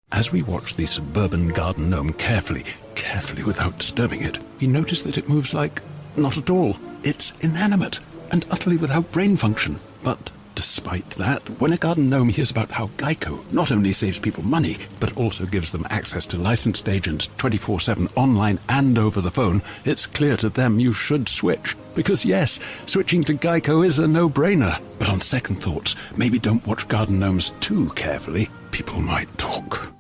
As we watched the suburban garden gnome carefully without disturbing it, we noticed that it moves like not at all. It's inanimate and utterly without brain function. But despite that, when a garden gnome hears about how Geico not only saves people money, but also gives them access to licensed agents 24/7 online and over the phone, it's clear to them you should switch. Because yes, switching to Geico is a no-brainer. But on second thoughts, maybe don't watch garden gnomes too carefully. People might talk.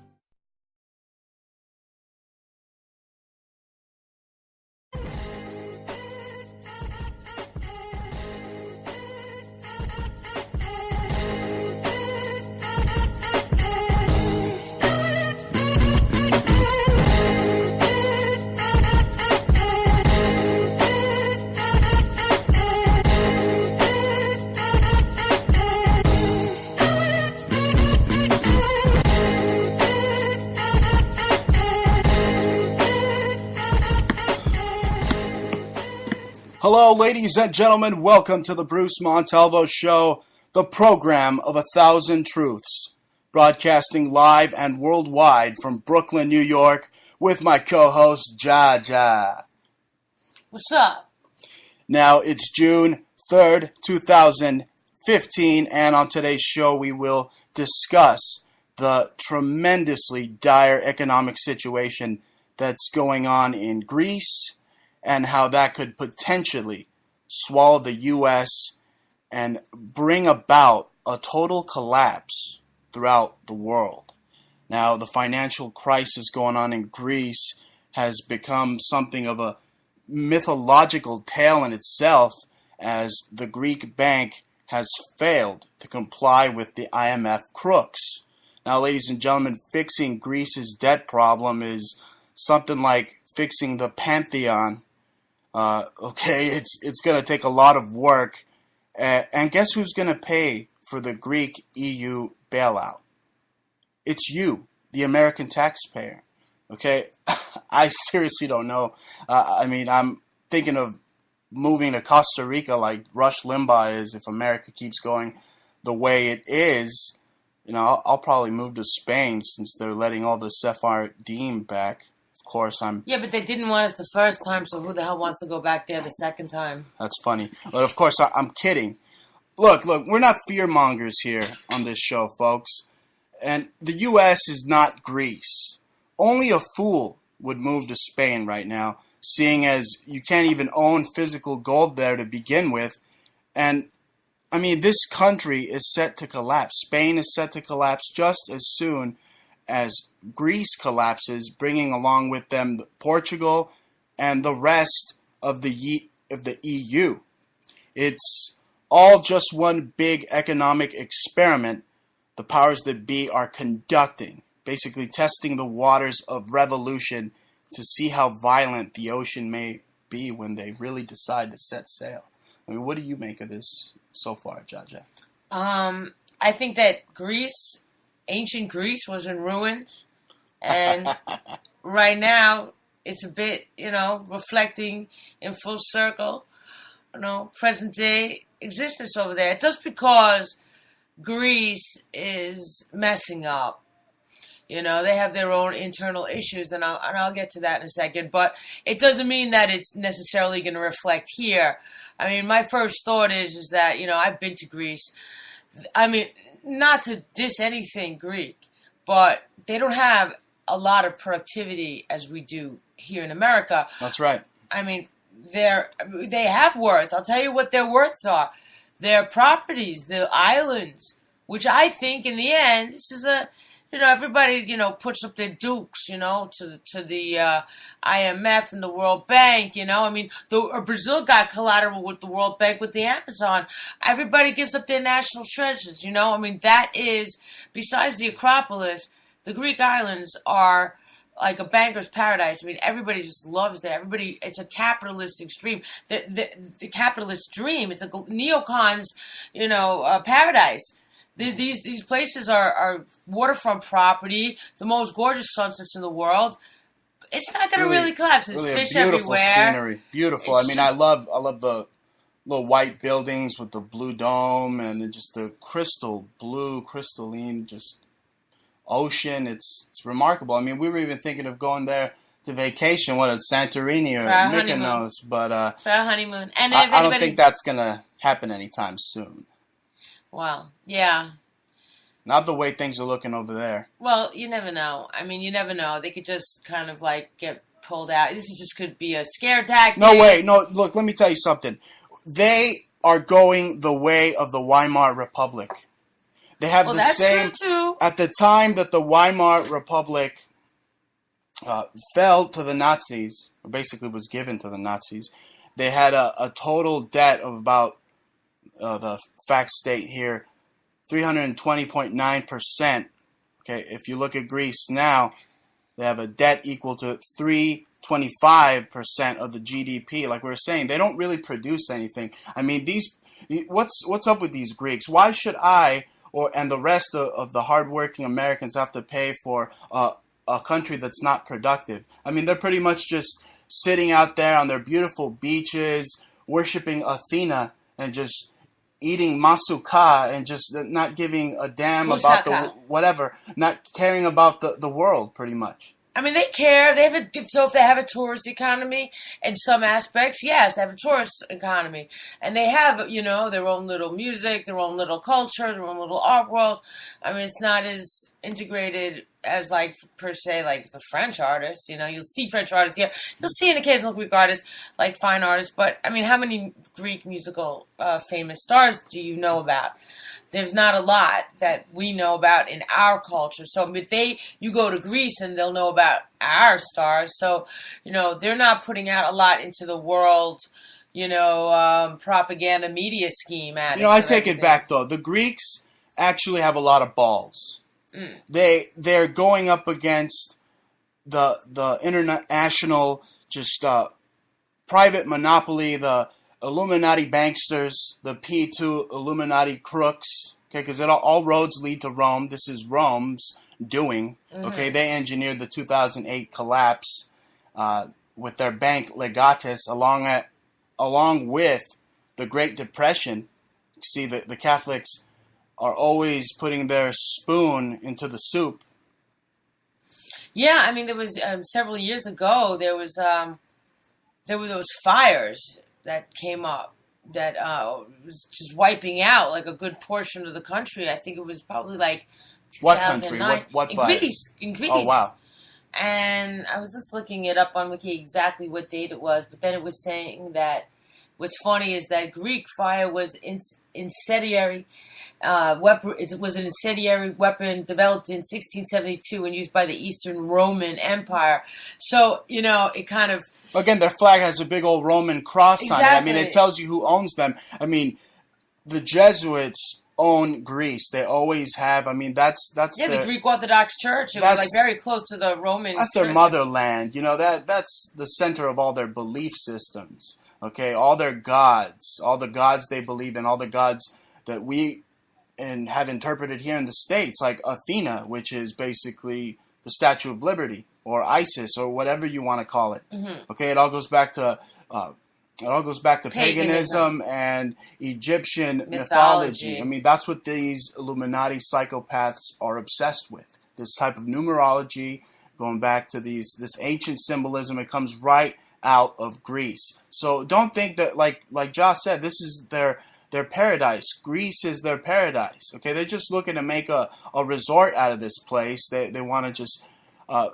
Hello, ladies and gentlemen. Welcome to the Bruce Montalvo Show, the program of 1,000 truths, broadcasting live and worldwide from Brooklyn, New York, with my co-host, Jah Jah. What's up? Now, it's June 3rd, 2015, and on today's show, we will discuss the tremendously dire economic situation that's going on in Greece, and how that could potentially swallow the U.S. and bring about a total collapse throughout the world. Now, the financial crisis going on in Greece has become something of a mythological tale in itself, as the Greek bank has failed to comply with the IMF crooks. Now, ladies and gentlemen, fixing Greece's debt problem is something like fixing the Pantheon. It's going to take a lot of work. And guess who's going to pay for the Greek EU bailout? It's you, the American taxpayer. Okay? I seriously don't know. I'm thinking of moving to Costa Rica like Rush Limbaugh is if America keeps going the way it is. You know, I'll probably move to Spain since they're letting all the Sephardim back. Course, Yeah, but they didn't want us the first time, so who the hell wants to go back there the second time? That's funny. But of course, I'm kidding. Look, we're not fear-mongers here on this show, folks. And the U.S. is not Greece. Only a fool would move to Spain right now, seeing as you can't even own physical gold there to begin with. And, this country is set to collapse. Spain is set to collapse just as soon as Greece collapses, bringing along with them Portugal and the rest of the EU. It's all just one big economic experiment the powers that be are conducting, basically testing the waters of revolution to see how violent the ocean may be when they really decide to set sail. What do you make of this so far, Jah Jah? I think that ancient Greece was in ruins, and right now it's a bit, reflecting in full circle, present day existence over there. Just because Greece is messing up, they have their own internal issues, and I'll get to that in a second, but it doesn't mean that it's necessarily going to reflect here. My first thought is that, I've been to Greece. Not to diss anything Greek, but they don't have a lot of productivity as we do here in America. That's right. They have worth. I'll tell you what their worths are. Their properties, the islands, which I think in the end, this is everybody, puts up their dukes, to the IMF and the World Bank, Brazil got collateral with the World Bank with the Amazon. Everybody gives up their national treasures, that is, besides the Acropolis, the Greek islands are like a banker's paradise. Everybody just loves that. It's a capitalistic dream. The capitalist dream, it's a neocon's, paradise. These places are waterfront property, the most gorgeous sunsets in the world. It's not going to really collapse. There's fish everywhere. Scenery. Beautiful. I love the little white buildings with the blue dome and just the crystalline, just ocean. It's remarkable. I mean, we were even thinking of going there to vacation, what, at Santorini or For our honeymoon. Mykonos, but For our honeymoon. And if I don't anybody... think that's going to happen anytime soon. Well, yeah. Not the way things are looking over there. Well, you never know. I mean, you never know. They could just kind of like get pulled out. This is just could be a scare tactic. No, wait. No, look, let me tell you something. They are going the way of the Weimar Republic. They have the same... True too. At the time that the Weimar Republic fell to the Nazis, or basically was given to the Nazis, they had a total debt of about, the fact state here, 320.9%. Okay, if you look at Greece now, they have a debt equal to 325% of the GDP. Like we were saying, they don't really produce anything. I mean, what's up with these Greeks? Why should I and the rest of the hardworking Americans have to pay for a country that's not productive? I mean, they're pretty much just sitting out there on their beautiful beaches, worshiping Athena, and just eating masuka and just not giving a damn about the whatever, not caring about the world, pretty much. I mean, they care. So if they have a tourist economy in some aspects, yes, they have a tourist economy. And they have, their own little music, their own little culture, their own little art world. I mean, it's not as integrated as, like, per se, like the French artists. You'll see French artists here. You'll see an occasional Greek artist, like fine artists. But, I mean, how many Greek musical famous stars do you know about? There's not a lot that we know about in our culture. So if you go to Greece and they'll know about our stars. So, they're not putting out a lot into the world, propaganda media scheme. I take it back, though. The Greeks actually have a lot of balls. They're going up against the international just private monopoly, the Illuminati banksters, the P2 Illuminati crooks, okay, because all roads lead to Rome. This is Rome's doing, okay? They engineered the 2008 collapse with their bank Legatus, along with the Great Depression. See, the Catholics are always putting their spoon into the soup. Yeah, I mean, there was several years ago, there were those fires that came up that was just wiping out like a good portion of the country. I think it was probably like 2009. What country? What fire? In Greece. Oh, wow. And I was just looking it up on Wiki exactly what date it was, but then it was saying that what's funny is that Greek fire was incendiary weapon. It was an incendiary weapon developed in 1672 and used by the Eastern Roman Empire. So, it kind of... Again, their flag has a big old Roman cross on it. I mean, it tells you who owns them. I mean, the Jesuits own Greece. They always have. I mean, that's the Greek Orthodox Church. It was like very close to the Roman. That's their motherland. That's the center of all their belief systems. Okay, all their gods, all the gods they believe in, all the gods that we have interpreted here in the States, like Athena, which is basically the Statue of Liberty, or ISIS, or whatever you want to call it. Okay, it all goes back to paganism and Egyptian mythology. I mean, that's what these Illuminati psychopaths are obsessed with. This type of numerology, going back to this ancient symbolism. It comes right out of Greece. So don't think that, like Jah said, this is their paradise. Greece is their paradise. Okay, they're just looking to make a resort out of this place. They want to just...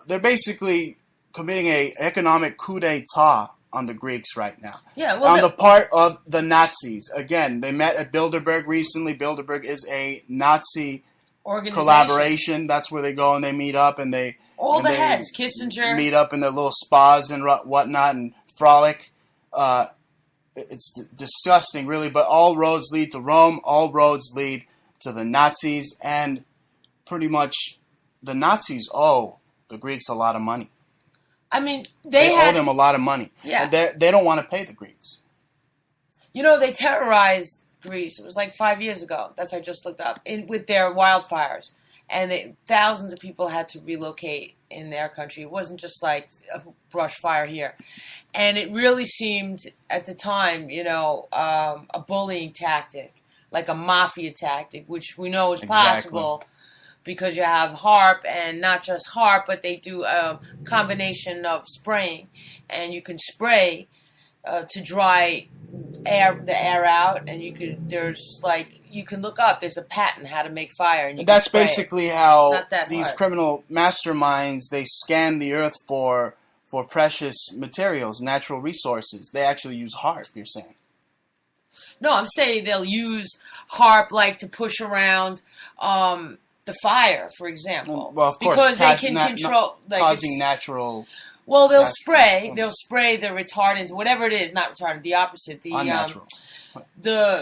they're basically committing an economic coup d'etat on the Greeks right now. Yeah, well, on the part of the Nazis. Again, they met at Bilderberg recently. Bilderberg is a Nazi collaboration. That's where they go and they meet up and they... heads, Kissinger. Meet up in their little spas and whatnot and frolic. It's disgusting, really. But all roads lead to Rome. All roads lead to the Nazis. And pretty much the Nazis owe the Greeks a lot of money. I mean, they owe them a lot of money. Yeah. And they don't want to pay the Greeks. They terrorized Greece. It was like 5 years ago. That's what I just looked up. With their wildfires. And thousands of people had to relocate in their country. It wasn't just like a brush fire here. And it really seemed at the time, a bullying tactic, like a mafia tactic, which we know is possible. because you have HARP, and not just HARP, but they do a combination of spraying, and you can spray to dry the air out, and you can look up. There's a patent how to make fire, and that's basically how these hard. Criminal masterminds, they scan the earth for precious materials, natural resources. They actually use HARP, you're saying? No, I'm saying they'll use HARP like to push around the fire, for example. Well, of course, because they can control causing natural. Well, they'll spray the retardant, whatever it is, not retardant, the opposite, the unnatural.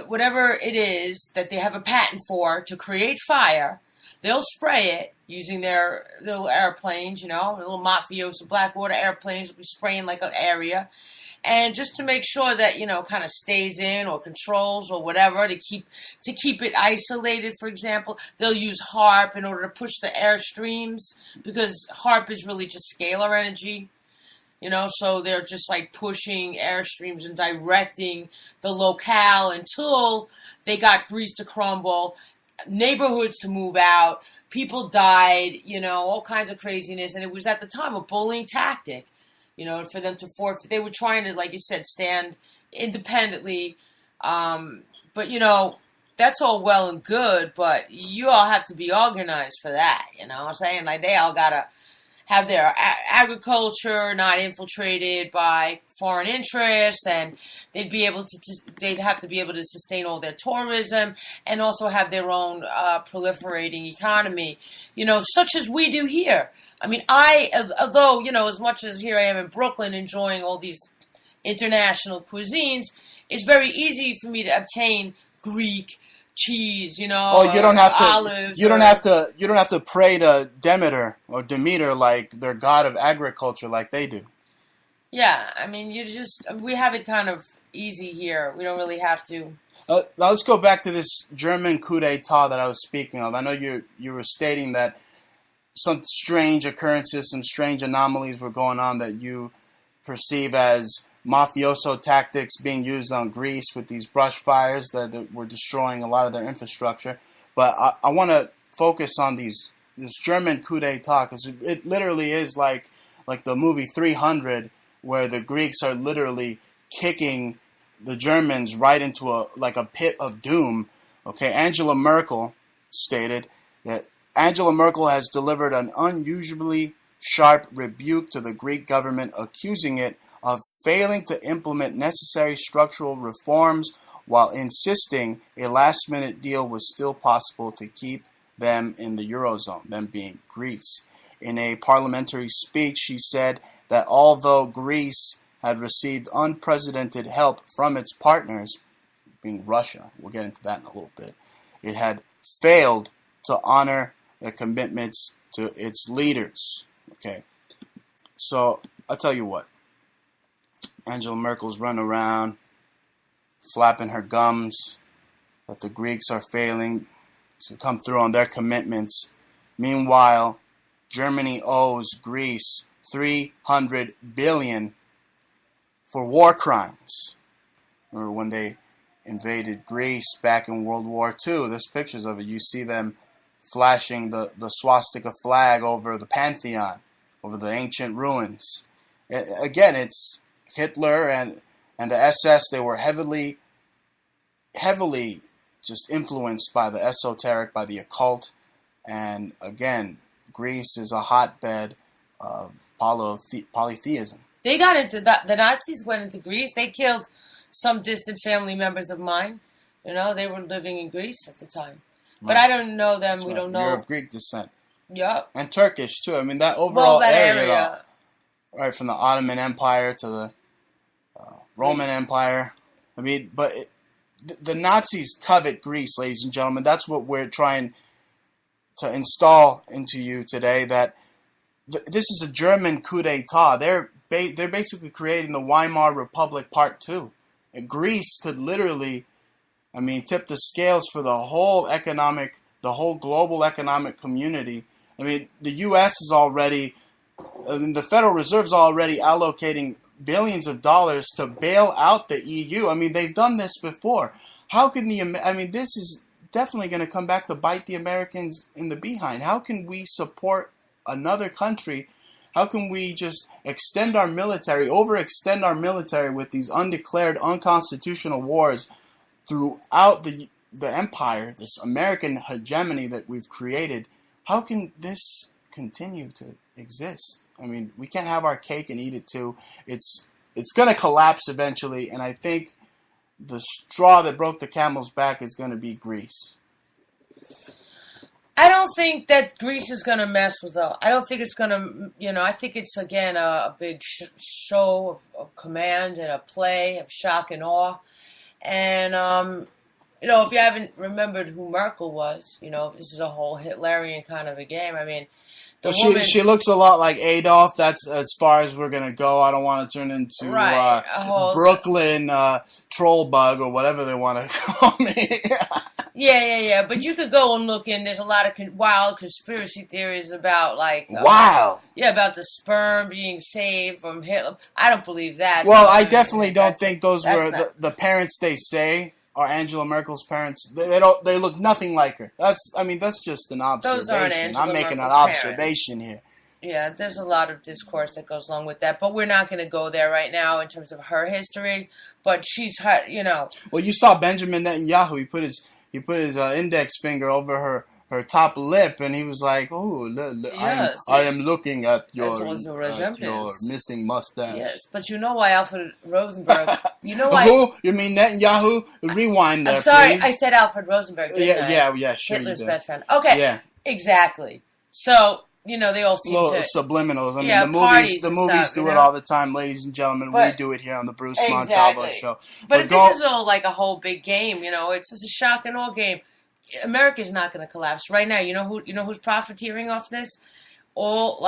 Whatever it is that they have a patent for to create fire. They'll spray it using their little airplanes, little mafioso Blackwater airplanes will be spraying like an area. And just to make sure that, kind of stays in or controls or whatever to keep it isolated, for example, they'll use HARP in order to push the air streams, because HARP is really just scalar energy, so they're just like pushing air streams and directing the locale until they got Greece to crumble, neighborhoods to move out, people died, all kinds of craziness. And it was at the time a bullying tactic, for them to forfeit. They were trying to, like you said, stand independently. But, that's all well and good, but you all have to be organized for that, what I'm saying? Like, they all got to have their agriculture not infiltrated by foreign interests, and they'd have to be able to sustain all their tourism and also have their own proliferating economy, such as we do here. I mean, although, as much as here I am in Brooklyn enjoying all these international cuisines, it's very easy for me to obtain Greek cheese, Oh, you don't have to. Olives. You don't have to. You don't have to pray to Demeter like their god of agriculture, like they do. Yeah, I mean, we have it kind of easy here. We don't really have to. Now let's go back to this German coup d'état that I was speaking of. I know you were stating that some strange occurrences, some strange anomalies were going on that you perceive as mafioso tactics being used on Greece with these brush fires that were destroying a lot of their infrastructure. But I want to focus on this German coup d'état, because it literally is like the movie 300, where the Greeks are literally kicking the Germans right into a pit of doom. Okay, Angela Merkel stated that Angela Merkel has delivered an unusually sharp rebuke to the Greek government, accusing it of failing to implement necessary structural reforms while insisting a last-minute deal was still possible to keep them in the Eurozone, them being Greece. In a parliamentary speech, she said that although Greece had received unprecedented help from its partners, being Russia, we'll get into that in a little bit, it had failed to honor the commitments to its leaders. Okay, so I'll tell you what. Angela Merkel's running around, flapping her gums that the Greeks are failing to come through on their commitments. Meanwhile, Germany owes Greece $300 billion for war crimes. Remember when they invaded Greece back in World War II? There's pictures of it. You see them flashing the swastika flag over the Pantheon, over the ancient ruins. Again, it's Hitler and the SS. They were heavily just influenced by the esoteric, by the occult. And again, Greece is a hotbed of polytheism. They got into that. The Nazis went into Greece. They killed some distant family members of mine. They were living in Greece at the time. But I don't know them. That's we don't know. You're of Greek descent. Yep. And Turkish, too. I mean, that overall that area. Right, from the Ottoman Empire to the Roman Empire. I mean, but the Nazis covet Greece, ladies and gentlemen. That's what we're trying to install into you today, that this is a German coup d'etat. They're basically creating the Weimar Republic Part 2. And Greece could literally, tip the scales for the whole global economic community. I mean, the U.S. is already, the Federal Reserve is already allocating billions of dollars to bail out the EU. I mean, they've done this before. How can this is definitely going to come back to bite the Americans in the behind. How can we support another country? How can we just extend our military, overextend our military with these undeclared, unconstitutional wars throughout the empire, this American hegemony that we've created? How can this continue to exist? I mean, we can't have our cake and eat it too. It's going to collapse eventually, and I think the straw that broke the camel's back is going to be Greece. I don't think that Greece is going to mess with it. I don't think it's going to, I think it's, again, a big show of command and a play of shock and awe. And, if you haven't remembered who Merkel was, this is a whole Hitlerian kind of a game. I mean, she looks a lot like Adolf. That's as far as we're going to go. I don't want to turn into Brooklyn troll bug or whatever they want to call me. Yeah. But you could go and look in. There's a lot of wild conspiracy theories about, about the sperm being saved from Hitler. I don't believe that. Well, I definitely don't think those were the parents they say are Angela Merkel's parents. They look nothing like her. That's just an observation. Those aren't Angela I'm making Merkel's an observation parents. Here. Yeah, there's a lot of discourse that goes along with that, but we're not going to go there right now in terms of her history. But she's, Well, you saw Benjamin Netanyahu. He put his index finger over her top lip, and he was like, "Oh, yes, I am looking at your missing mustache." Yes, but you know why Alfred Rosenberg? You know why? Who? You mean Netanyahu? Rewind there, I'm sorry, please. I said Alfred Rosenberg. Yeah, sure. Hitler's best friend. Okay, yeah, exactly. So they all seem to subliminals. I mean, the movies stuff, do it all the time, ladies and gentlemen. We do it here on the Bruce Montalvo Show. But if this is all like a whole big game, it's just a shock and awe game. America's not going to collapse right now. You know who's profiteering off this? All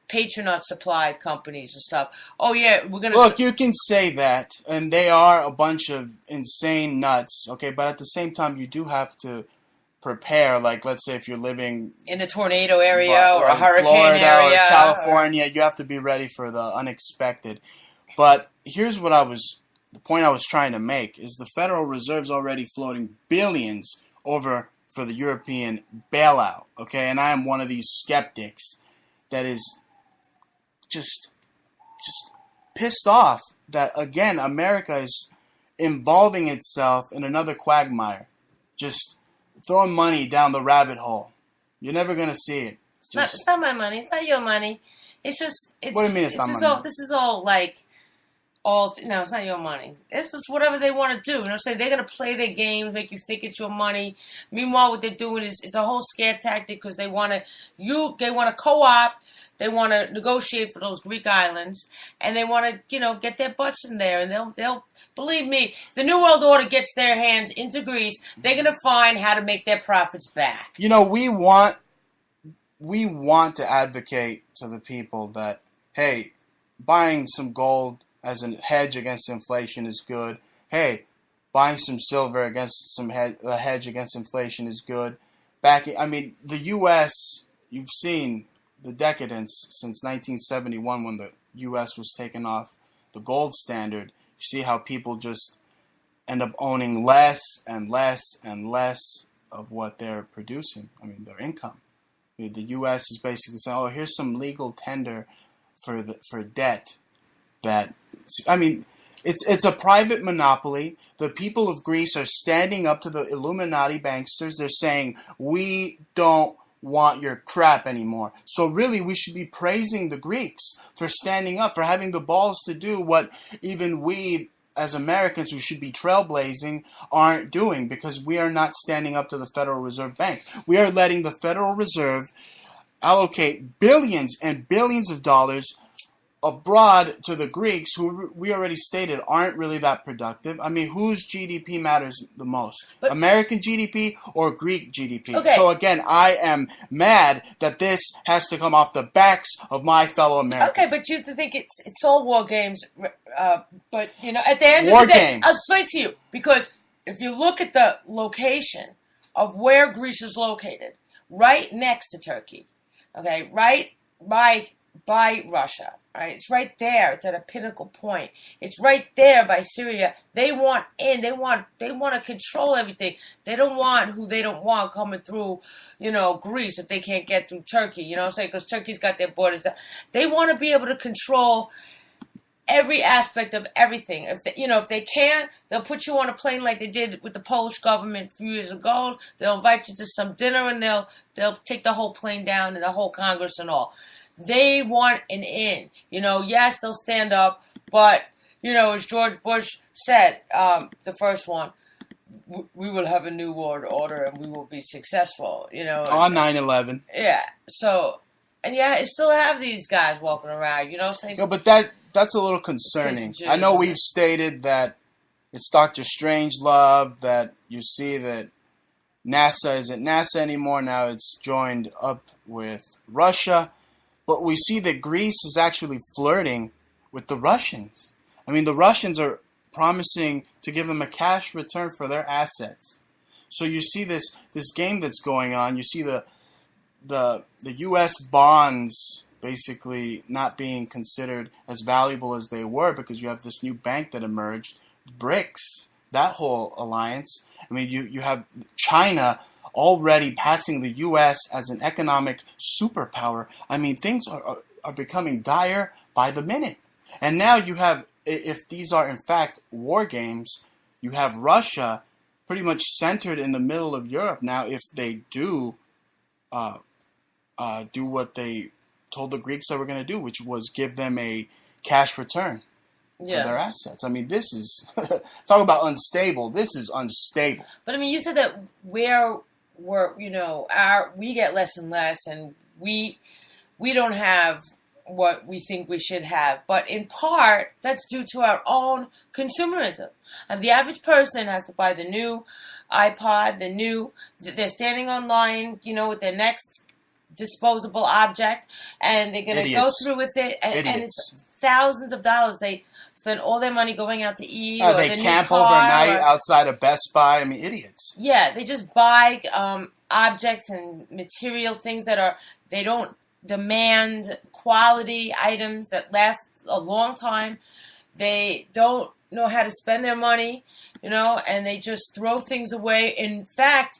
Patronaut supply companies and stuff. Oh yeah, we're gonna look. You can say that, and they are a bunch of insane nuts. Okay, but at the same time, you do have to prepare. Like, let's say if you're living in a tornado area or a hurricane Florida area, or California, you have to be ready for the unexpected. But here's the point I was trying to make is the Federal Reserve's already floating billions over for the European bailout, okay? And I am one of these skeptics that is just pissed off that, again, America is involving itself in another quagmire, just throwing money down the rabbit hole. You're never going to see it. It's not my money. It's not your money. It's just... What do you mean it's not my money? This is all no, it's not your money. It's just whatever they want to do. Say they're going to play their games, make you think it's your money. Meanwhile, what they're doing is it's a whole scare tactic because they want to co-opt, they want to negotiate for those Greek islands, and they want to get their butts in there, and they'll believe me. The New World Order gets their hands into Greece, they're going to find how to make their profits back. We want to advocate to the people that, hey, buying some gold as a hedge against inflation is good. Hey, buying some silver against a hedge against inflation is good. The U.S., you've seen the decadence since 1971 when the U.S. was taken off the gold standard. You see how people just end up owning less and less and less of what they're producing. Their income. The U.S. is basically saying, "Oh, here's some legal tender for debt." It's a private monopoly. The people of Greece are standing up to the Illuminati banksters. They're saying, we don't want your crap anymore. So really, we should be praising the Greeks for standing up, for having the balls to do what even we, as Americans who should be trailblazing, aren't doing, because we are not standing up to the Federal Reserve Bank. We are letting the Federal Reserve allocate billions and billions of dollars abroad to the Greeks, who we already stated aren't really that productive. Whose GDP matters the most? American GDP or Greek GDP? Okay. So again, I am mad that this has to come off the backs of my fellow Americans. Okay, but you think it's all war games. But at the end of the day, I'll explain to you, because if you look at the location of where Greece is located, right next to Turkey, okay, right by by Russia. Right? It's right there. It's at a pinnacle point. It's right there by Syria. They want in. They want to control everything. They don't want who they don't want coming through, Greece if they can't get through Turkey. You know what I'm saying? Because Turkey's got their borders. They want to be able to control every aspect of everything. If they can, they'll put you on a plane like they did with the Polish government a few years ago. They'll invite you to some dinner and they'll take the whole plane down and the whole Congress and all. They want an in. Yes, they'll stand up, but, as George Bush said, the first one, we will have a new world order and we will be successful, On 9/11. Yeah, so, and yeah, it still have these guys walking around, saying... No, but that's a little concerning. I know we've stated that it's Dr. Strangelove, that you see that NASA isn't NASA anymore, now it's joined up with Russia. But we see that Greece is actually flirting with the Russians. I mean, the Russians are promising to give them a cash return for their assets. So you see this game that's going on. You see the U.S. bonds basically not being considered as valuable as they were because you have this new bank that emerged, BRICS, that whole alliance. I mean, you have China already passing the U.S. as an economic superpower. I mean, things are becoming dire by the minute. And now you have, if these are in fact war games, you have Russia pretty much centered in the middle of Europe. Now, if they do what they told the Greeks they were going to do, which was give them a cash return for their assets. I mean, this is, talk about unstable. This is unstable. But I mean, you said that we get less and less, and we don't have what we think we should have. But in part, that's due to our own consumerism. And the average person has to buy the new iPod, they're standing online, with their next disposable object, and they're going to go through with it, and it's thousands of dollars. They spend all their money going out to eat. Or they camp overnight outside of Best Buy. I mean, idiots. Yeah, they just buy objects and material things they don't demand quality items that last a long time. They don't know how to spend their money, and they just throw things away. In fact,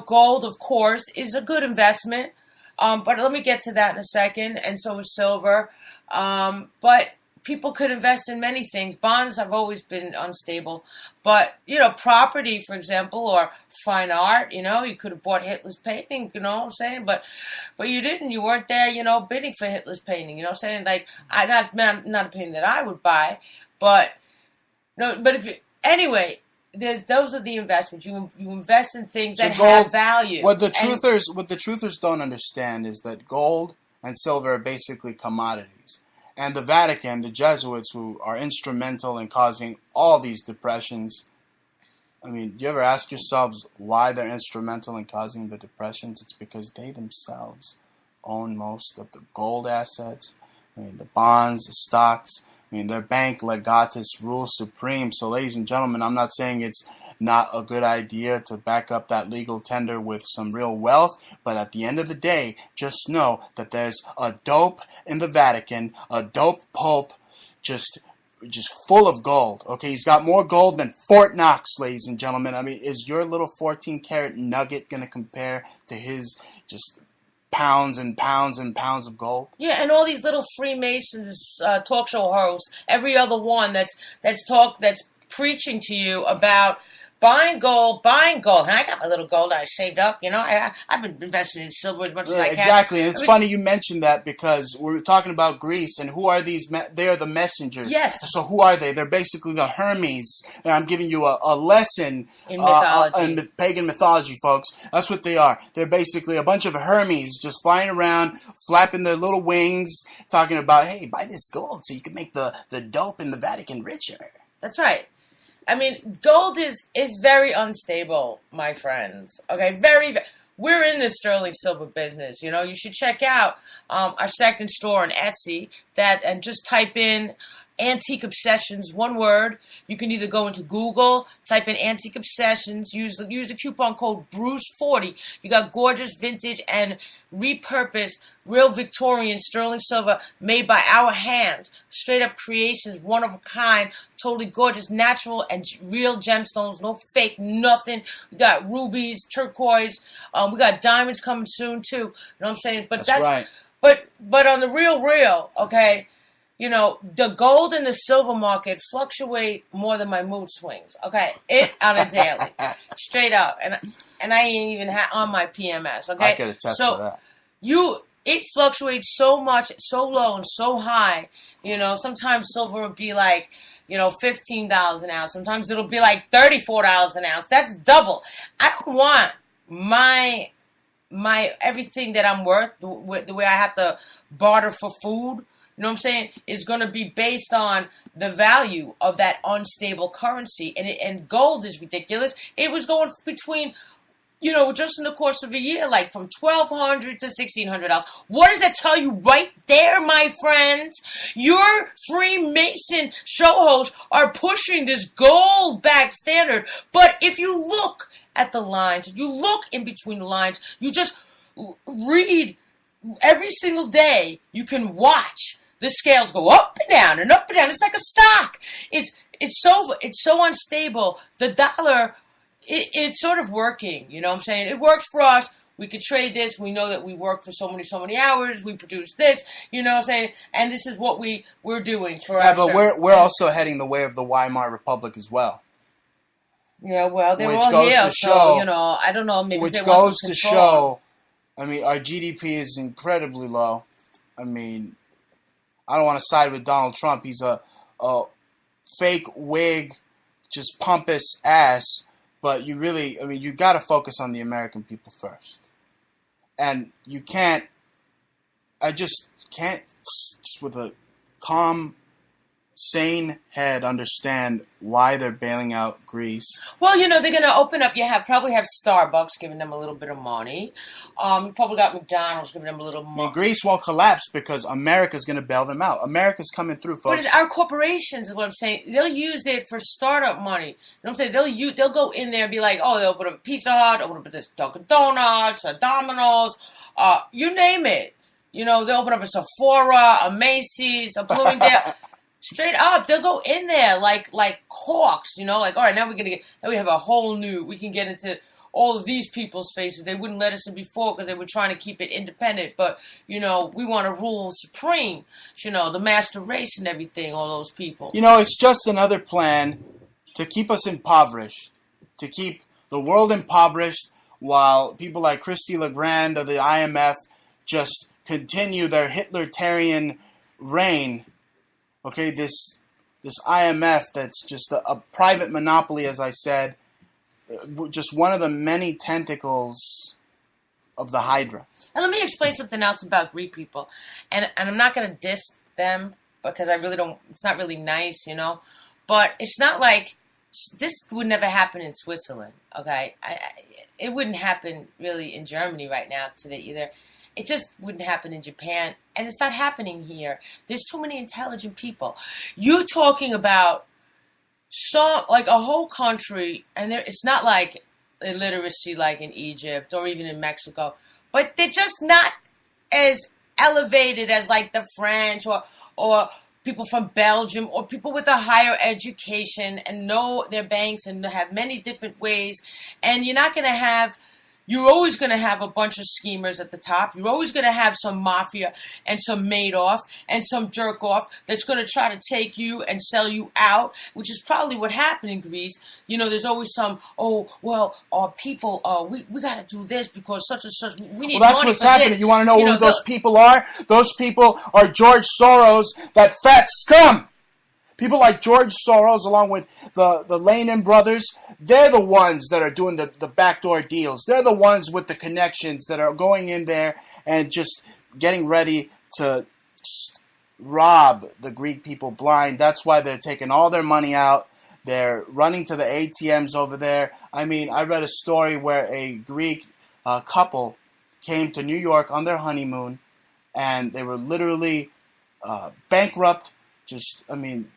gold, of course, is a good investment. But let me get to that in a second. And so is silver. But people could invest in many things. Bonds have always been unstable. But, property, for example, or fine art, you could have bought Hitler's painting, you know what I'm saying? But you didn't. You weren't there, bidding for Hitler's painting, you know what I'm saying? Like, not a painting that I would buy. But anyway, those are the investments. You invest in things that have value. What the truthers don't understand is that gold and silver are basically commodities. And the Vatican, the Jesuits, who are instrumental in causing all these depressions, I mean, do you ever ask yourselves why they're instrumental in causing the depressions? It's because they themselves own most of the gold assets, the bonds, the stocks. Their bank legatus rules supreme. So, ladies and gentlemen, I'm not saying it's not a good idea to back up that legal tender with some real wealth, but at the end of the day, just know that there's a dope in the Vatican, a dope pope, just full of gold. Okay, he's got more gold than Fort Knox, ladies and gentlemen. I mean, is your little 14-karat nugget going to compare to his just pounds and pounds and pounds of gold? Yeah, and all these little Freemasons talk show hosts, every other one that's preaching to you about buying gold. And I got my little gold I saved up, I've been investing in silver as much as I can. Exactly, and it's funny you mentioned that because we're talking about Greece, and who are these? They are the messengers. Yes. So who are they? They're basically the Hermes. And I'm giving you a lesson in mythology. In pagan mythology, folks. That's what they are. They're basically a bunch of Hermes just flying around, flapping their little wings, talking about, hey, buy this gold so you can make the dope in the Vatican richer. That's right. I mean, gold is very unstable, my friends. Okay, we're in the sterling silver business. You should check out our second store on Etsy and just type in Antique Obsessions, one word. You can either go into Google, type in Antique Obsessions, use the coupon code Bruce40. You got gorgeous vintage and repurposed real Victorian sterling silver made by our hands. Straight up creations, one of a kind, totally gorgeous, natural and real gemstones, no fake, nothing. We got rubies, turquoise, we got diamonds coming soon too. You know what I'm saying? But that's right. But on the real, okay, you know, the gold and the silver market fluctuate more than my mood swings. Okay, it on a daily, straight up, and I ain't even on my PMS. Okay, I can attest to that. It fluctuates so much, so low and so high. You know, sometimes silver will be like, you know, $15 an ounce. Sometimes it'll be like $34 an ounce. That's double. I don't want my everything that I'm worth, the way I have to barter for food, you know what I'm saying, is going to be based on the value of that unstable currency. And gold is ridiculous. It was going between, you know, just in the course of a year, like from $1,200 to $1,600. What does that tell you right there, my friends? Your Freemason show hosts are pushing this gold-backed standard. But if you look at the lines, you look in between the lines, you just read every single day, you can watch the scales go up and down and up and down. It's like a stock. It's so unstable. The dollar, it's sort of working. You know what I'm saying? It works for us. We could trade this. We know that we work for so many hours. We produce this. You know what I'm saying? And this is what we're doing for yeah, our but we're also heading the way of the Weimar Republic as well. Yeah, well, they're Which all goes here, to so, show- you know, I don't know, maybe Which they goes want some to control. show, I mean, our GDP is incredibly low. I mean, I don't want to side with Donald Trump. He's a fake wig, just pompous ass. But you really, I mean, you got to focus on the American people first. And you can't, I just can't, just with a calm, sane head, understand why they're bailing out Greece. Well, you know, they're going to open up. Probably have Starbucks giving them a little bit of money. You probably got McDonald's giving them a little I money. mean, Greece won't collapse because America's going to bail them out. America's coming through, But folks. it's our corporations is what I'm saying. They'll use it for startup money. You know what I'm saying? They'll go in there and be like, oh, they'll open up a Pizza Hut, open up this Dunkin' Donuts, a Domino's, you name it. You know, they'll open up a Sephora, a Macy's, a Bloomingdale. Straight up, they'll go in there like hawks, you know, like, all right, now we have a whole new, we can get into all of these people's faces. They wouldn't let us in before because they were trying to keep it independent, but, you know, we want to rule supreme, you know, the master race and everything, all those people. You know, it's just another plan to keep us impoverished, to keep the world impoverished while people like Christy Legrand of the IMF just continue their Hitler-tarian reign. Okay, this IMF that's just a private monopoly, as I said, just one of the many tentacles of the Hydra. And let me explain something else about Greek people. And I'm not going to diss them because I really don't, it's not really nice, you know. But it's not like, this would never happen in Switzerland, okay? It wouldn't happen really in Germany right now today either. It just wouldn't happen in Japan, and it's not happening here. There's too many intelligent people. You're talking about like a whole country, and it's not like illiteracy like in Egypt or even in Mexico, but they're just not as elevated as like the French or people from Belgium or people with a higher education and know their banks and have many different ways. And you're always going to have a bunch of schemers at the top. You're always going to have some mafia and some Madoff and some jerk-off that's going to try to take you and sell you out, which is probably what happened in Greece. You know, there's always some, people, we got to do this because such and such, we need money. Well, that's what's happening. This. You want to know who those people are? Those people are George Soros, that fat scum. People like George Soros, along with the Lehman brothers, they're the ones that are doing the backdoor deals. They're the ones with the connections that are going in there and just getting ready to just rob the Greek people blind. That's why they're taking all their money out. They're running to the ATMs over there. I mean, I read a story where a Greek couple came to New York on their honeymoon, and they were literally bankrupt. just I mean,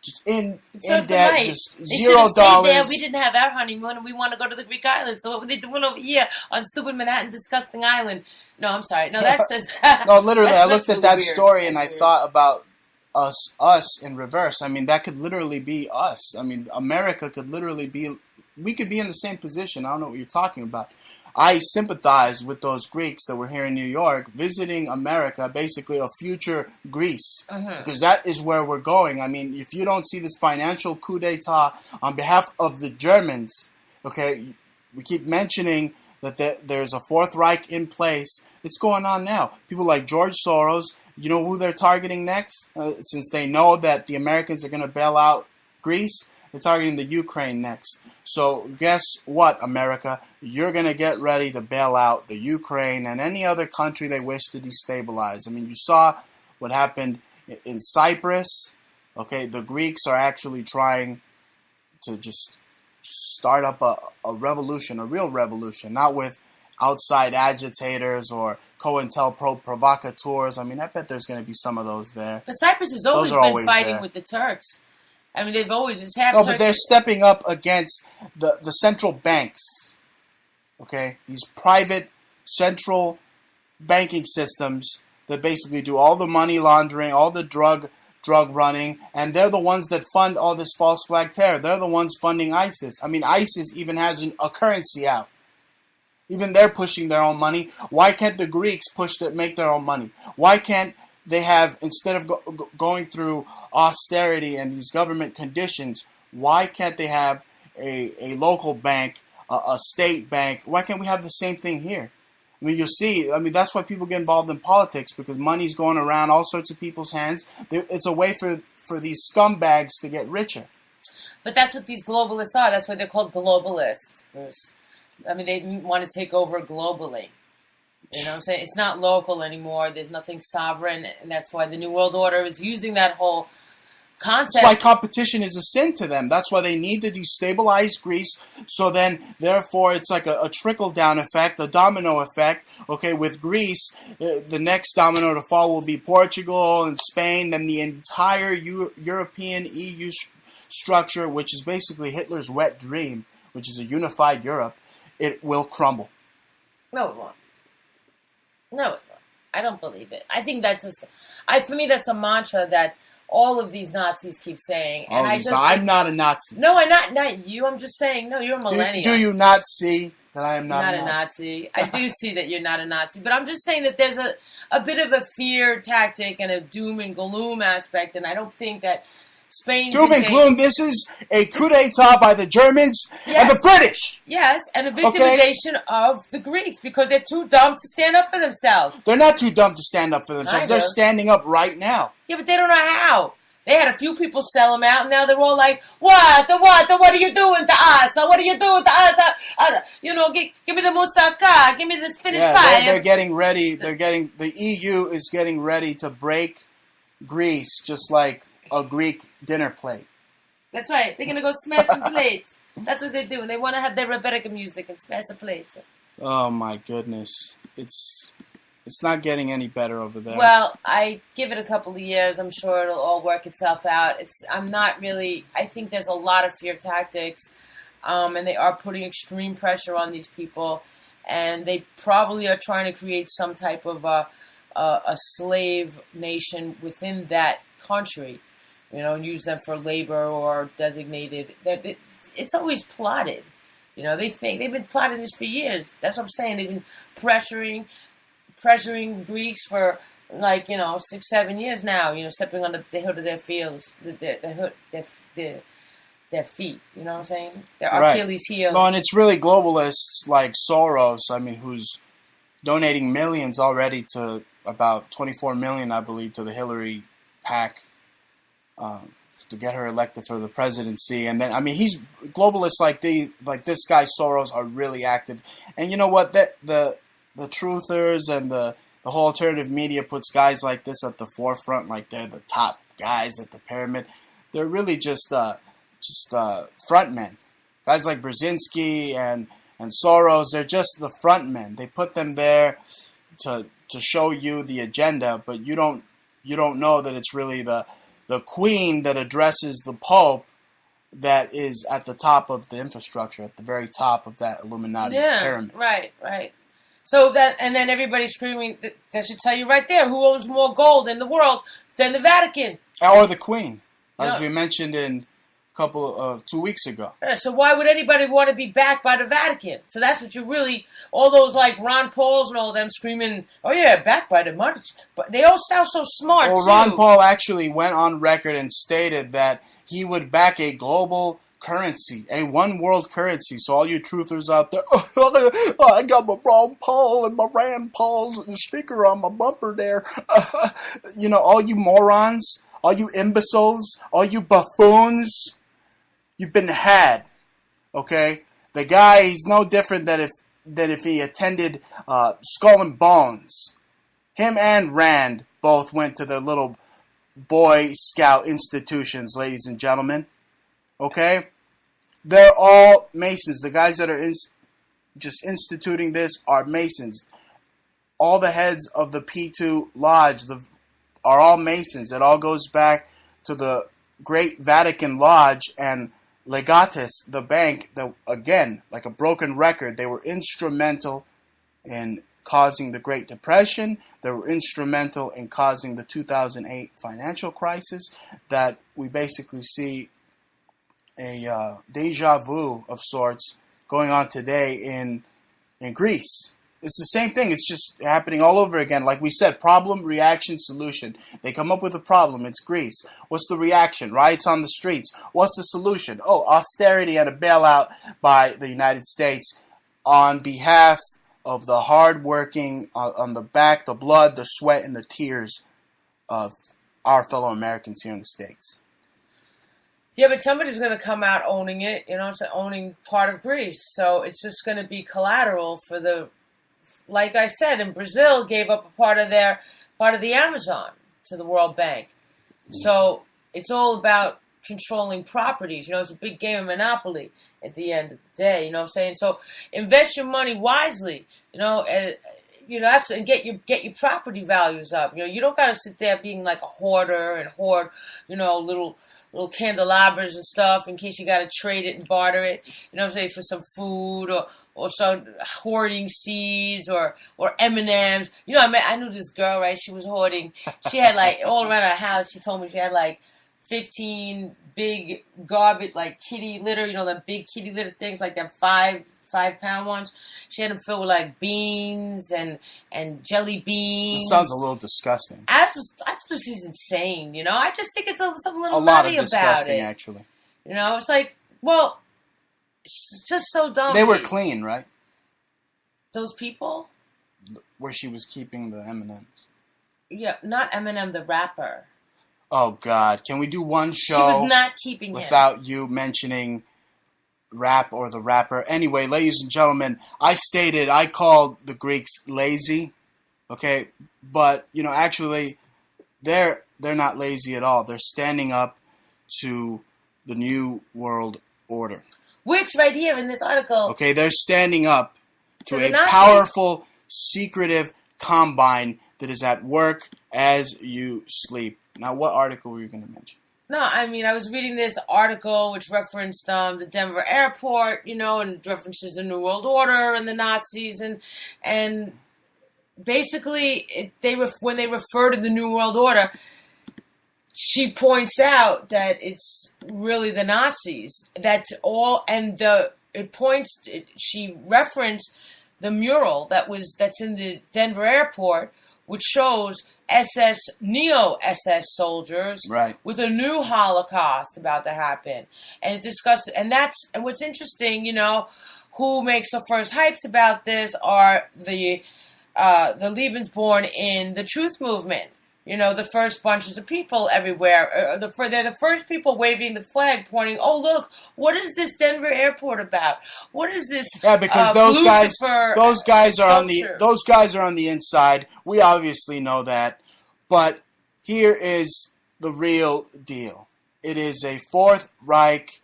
just in Serves them debt, right. just They should have stayed $0. there. We didn't have our honeymoon, and we want to go to the Greek islands. So what were they doing over here on stupid Manhattan, disgusting island? No, I'm sorry. No, that says No, literally, I looked at really that weird. story and That's I weird. thought about us in reverse. I mean, that could literally be us. I mean, America could literally be. We could be in the same position. I don't know what you're talking about. I sympathize with those Greeks that were here in New York visiting America, basically a future Greece, because that is where we're going. I mean, if you don't see this financial coup d'etat on behalf of the Germans, okay, we keep mentioning that there's a Fourth Reich in place. It's going on now. People like George Soros, you know who they're targeting next? Since they know that the Americans are going to bail out Greece, they're targeting the Ukraine next. So guess what, America? You're going to get ready to bail out the Ukraine and any other country they wish to destabilize. I mean, you saw what happened in Cyprus. Okay, the Greeks are actually trying to just start up a revolution, a real revolution, not with outside agitators or COINTELPRO provocateurs. I mean, I bet there's going to be some of those there. But Cyprus has always Those are been always fighting there. with the Turks. I mean, they've always, it's half No, Turkish. but they're stepping up against the central banks. Okay? These private central banking systems that basically do all the money laundering, all the drug running, and they're the ones that fund all this false flag terror. They're the ones funding ISIS. I mean, ISIS even has a currency out. Even they're pushing their own money. Why can't the Greeks make their own money? Why can't they have, instead of going through austerity and these government conditions, why can't they have a local bank, a state bank? Why can't we have the same thing here? I mean, you'll see. I mean, that's why people get involved in politics, because money's going around all sorts of people's hands. It's a way for these scumbags to get richer. But that's what these globalists are. That's why they're called globalists, Bruce. I mean, they want to take over globally. You know what I'm saying? It's not local anymore. There's nothing sovereign, and that's why the New World Order is using that whole concept. That's why competition is a sin to them. That's why they need to destabilize Greece. So then, therefore, it's like a trickle-down effect, a domino effect. Okay, with Greece, the next domino to fall will be Portugal and Spain. Then the entire European EU structure, which is basically Hitler's wet dream, which is a unified Europe, it will crumble. No, it won't. No, it won't. I don't believe it. I think that's just... for me, that's a mantra that all of these Nazis keep saying. And I'm not a Nazi. No, I'm not you. I'm just saying, no, you're a millennial. Do you not see that I am not a Nazi? I do see that you're not a Nazi. But I'm just saying that there's a bit of a fear tactic and a doom and gloom aspect. And I don't think that Spain... Doom and gloom. This is a coup d'etat by the Germans and the British. Yes, and a victimization of the Greeks because they're too dumb to stand up for themselves. They're not too dumb to stand up for themselves. They're standing up right now. Yeah, but they don't know how. They had a few people sell them out, and now they're all like, what are you doing to us? What are you doing to us? You know, give me the moussaka, give me the Spanish pie. They're getting ready. The EU is getting ready to break Greece just like a Greek dinner plate. That's right. They're going to go smash some plates. That's what they're doing. They want to have their Rebecca music and smash the plates. Oh, my goodness. It's not getting any better over there. Well, I give it a couple of years. I'm sure it'll all work itself out. I think there's a lot of fear tactics, and they are putting extreme pressure on these people, and they probably are trying to create some type of a slave nation within that country. You know, and use them for labor or designated. It's always plotted. You know, they've been plotting this for years. That's what I'm saying. They've been pressuring Greeks for 6-7 years now. You know, stepping on the hood of their fields, their feet. You know what I'm saying? Their Achilles heel. No, and it's really globalists like Soros. I mean, who's donating millions already to about 24 million, I believe, to the Hillary PAC. To get her elected for the presidency. And then, I mean, he's globalists like this guy Soros are really active. And you know what? The truthers and the whole alternative media puts guys like this at the forefront, like they're the top guys at the pyramid. They're really just front men. Guys like Brzezinski and Soros, they're just the front men. They put them there to show you the agenda, but you don't know that it's really the the queen that addresses the Pope that is at the top of the infrastructure, at the very top of that Illuminati pyramid. Right. So and then everybody's screaming, that should tell you right there, who owns more gold in the world than the Vatican? Or the Queen, as we mentioned in 2 weeks ago. Yeah, so why would anybody want to be backed by the Vatican? So that's what you really, all those like Ron Pauls and all them screaming, oh yeah, backed by the money. But they all sound so smart, too. Ron Paul actually went on record and stated that he would back a global currency, a one world currency. So all you truthers out there, I got my Ron Paul and my Rand Paul's sticker on my bumper there. All you morons, all you imbeciles, all you buffoons, you've been had. Okay, the guy, he's no different than if he attended Skull and Bones. Him and Rand both went to their little Boy Scout institutions, ladies and gentlemen. Okay? They're all Masons. The guys that are just instituting this are Masons. All the heads of the P2 Lodge are all Masons. It all goes back to the Great Vatican Lodge and Legatus, the bank, that, again, like a broken record, they were instrumental in causing the Great Depression. They were instrumental in causing the 2008 financial crisis that we basically see a deja vu of sorts going on today in Greece. It's the same thing. It's just happening all over again. Like we said, problem, reaction, solution. They come up with a problem. It's Greece. What's the reaction? Riots on the streets. What's the solution? Oh, austerity and a bailout by the United States on behalf of the hard-working, on the back, the blood, the sweat, and the tears of our fellow Americans here in the States. Yeah, but somebody's going to come out owning it, owning part of Greece. So it's just going to be collateral for the, like I said, in Brazil gave up a part of the Amazon to the World Bank. So it's all about controlling properties. It's a big game of Monopoly at the end of the day. You know what I'm saying? So invest your money wisely. That's, and get your property values up. You don't got to sit there being like a hoarder and hoard, little candelabras and stuff in case you got to trade it and barter it. For some food or some hoarding seeds or M&Ms. I knew this girl, right? She was hoarding. She had like all around her house. She told me she had like 15 big garbage, like kitty litter. The big kitty litter things, like them 5-pound ones. She had them filled with like beans and jelly beans. It sounds a little disgusting. I just she's insane. I just think it's something a little lot nutty of disgusting, about it. Actually. It's like, well, it's just so dumb. They were clean, right? Those people? Where she was keeping the M&Ms. Yeah, not Eminem, the rapper. Oh, God. Can we do one show she was not keeping without you mentioning rap or the rapper? Anyway, ladies and gentlemen, I called the Greeks lazy, okay? But, actually, they're not lazy at all. They're standing up to the New World Order. Which, right here in this article... Okay, they're standing up to a Nazis. powerful, secretive combine that is at work as you sleep. Now, what article were you going to mention? No, I was reading this article which referenced the Denver airport, and references the New World Order and the Nazis, and basically when they refer to the New World Order, she points out that it's really the Nazis. That's all, and she referenced the mural that's in the Denver airport, which shows neo-SS soldiers, right, with a new Holocaust about to happen. And it discusses, and what's interesting, who makes the first hypes about this are the Lebensborn in the Truth Movement. The first bunches of people everywhere. They're the first people waving the flag, pointing, oh, look, what is this Denver airport about? What is this? Yeah, because those guys are on the inside. We obviously know that. But here is the real deal. It is a Fourth Reich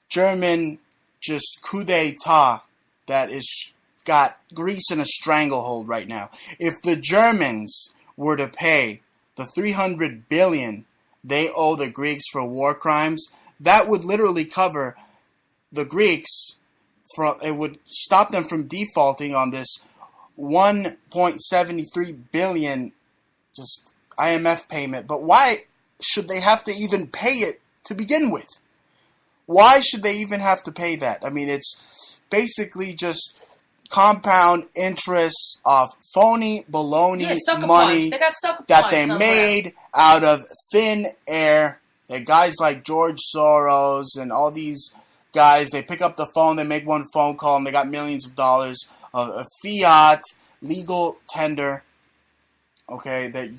German just coup d'etat that is got Greece in a stranglehold right now. If the Germans were to pay the $300 billion they owe the Greeks for war crimes, that would literally cover the Greeks from, it would stop them from defaulting on this 1.73 billion just IMF payment. But why should they have to even pay it to begin with? Why should they even have to pay that? I mean, it's basically just compound interest of phony baloney money that they made out of thin air. That guys like George Soros and all these guys, they pick up the phone, they make one phone call, and they got millions of dollars of fiat legal tender. Okay, they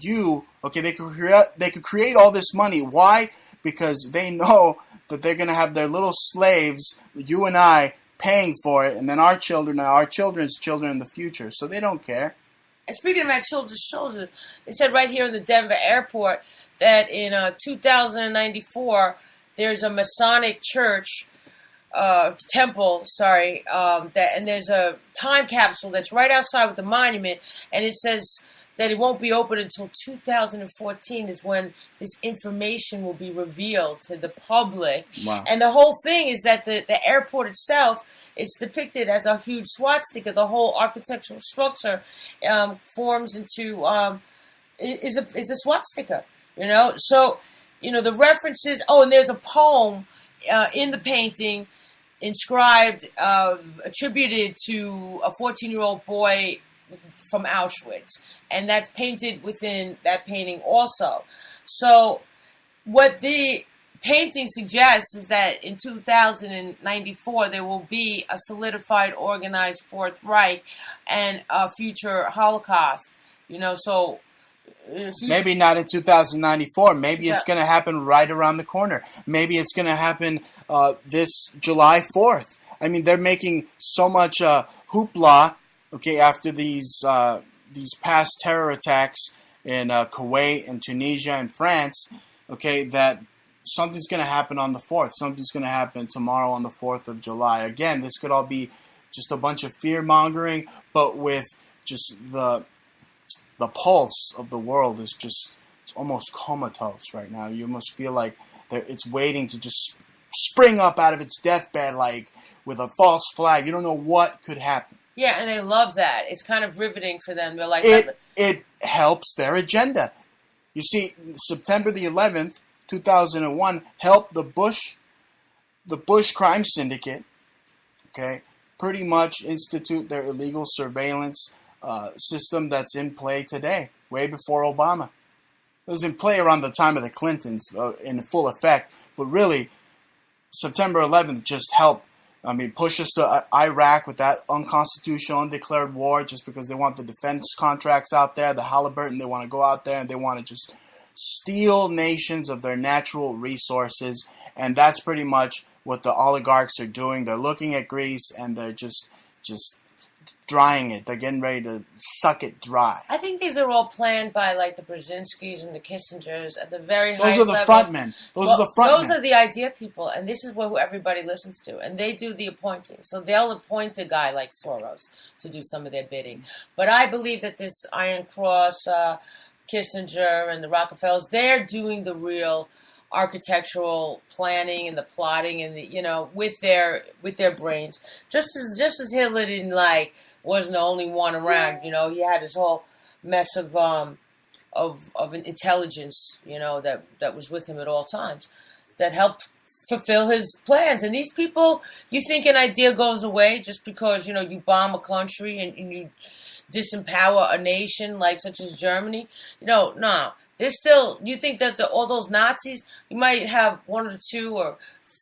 could create all this money. Why? Because they know that they're gonna have their little slaves, you and I, paying for it, and then our children, our children's children in the future. So they don't care. And speaking of our children's children, they said right here in the Denver airport that in 2094 there's a Masonic church temple, and there's a time capsule that's right outside with the monument, and it says that it won't be open until 2014 is when this information will be revealed to the public. Wow. And the whole thing is that the airport itself is depicted as a huge swastika. The whole architectural structure forms into is a swastika. So the references. Oh, and there's a poem in the painting inscribed, attributed to a 14-year-old boy from Auschwitz, and that's painted within that painting also. So what the painting suggests is that in 2094 there will be a solidified, organized Fourth Reich and a future Holocaust. So maybe not in 2094. Maybe it's going to happen right around the corner. Maybe it's going to happen this July 4th. I mean, they're making so much hoopla, okay, after these past terror attacks in Kuwait and Tunisia and France, okay, that something's going to happen on the 4th. Something's going to happen tomorrow on the 4th of July. Again, this could all be just a bunch of fear-mongering, but with just the pulse of the world is just, it's almost comatose right now. You almost feel like it's waiting to just spring up out of its deathbed, like with a false flag. You don't know what could happen. Yeah, and they love that. It's kind of riveting for them. They're like, it helps their agenda. You see, September the 11th, 2001, helped the Bush crime syndicate, okay, pretty much institute their illegal surveillance system that's in play today, way before Obama. It was in play around the time of the Clintons in full effect, but really, September 11th just helped. Push us to Iraq with that unconstitutional, undeclared war just because they want the defense contracts out there, the Halliburton, they want to go out there and they want to just steal nations of their natural resources. And that's pretty much what the oligarchs are doing. They're looking at Greece and they're just drying it. They're getting ready to suck it dry. I think these are all planned by like the Brzezinskis and the Kissingers at the very highest levels. Those are the front men. Those are the idea people, and this is what everybody listens to, and they do the appointing. So they'll appoint a guy like Soros to do some of their bidding. But I believe that this Iron Cross, Kissinger, and the Rockefellers, they're doing the real architectural planning and the plotting and the with their brains. Just as Hitler didn't wasn't the only one around. He had his whole mess of an intelligence, that was with him at all times, that helped fulfill his plans. And these people, you think an idea goes away just because you bomb a country and you disempower a nation such as Germany? No. There's still. You think that all those Nazis, you might have 1 or 2 or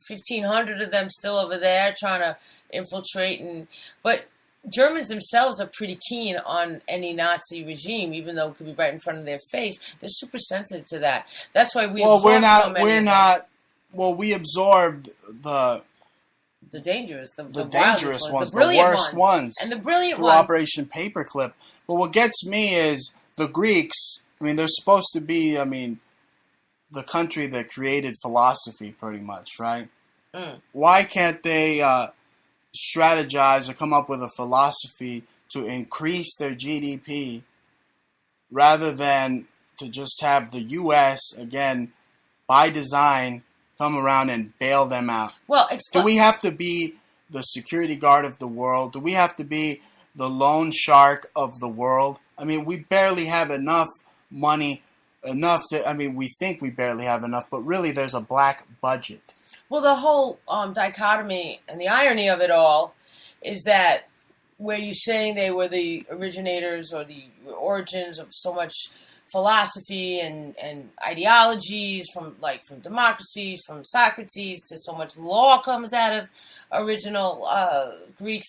1,500 of them still over there trying to infiltrate, but Germans themselves are pretty keen on any Nazi regime, even though it could be right in front of their face. They're super sensitive to that. That's why we absorbed so many. We absorbed the dangerous, the dangerous ones, the brilliant worst ones, and the brilliant through ones. Operation Paperclip. But what gets me is the Greeks. They're supposed to be. The country that created philosophy, pretty much, right? Why can't they strategize or come up with a philosophy to increase their GDP rather than to just have the U.S. again by design, come around and bail them out? Well, Do we have to be the security guard of the world? Do we have to be the loan shark of the world? I mean, we barely have enough money, we think we barely have enough, but really there's a black budget. Well, the whole dichotomy and the irony of it all is that where you're saying they were the originators or the origins of so much philosophy and ideologies from democracies, from Socrates, to so much law comes out of original Greek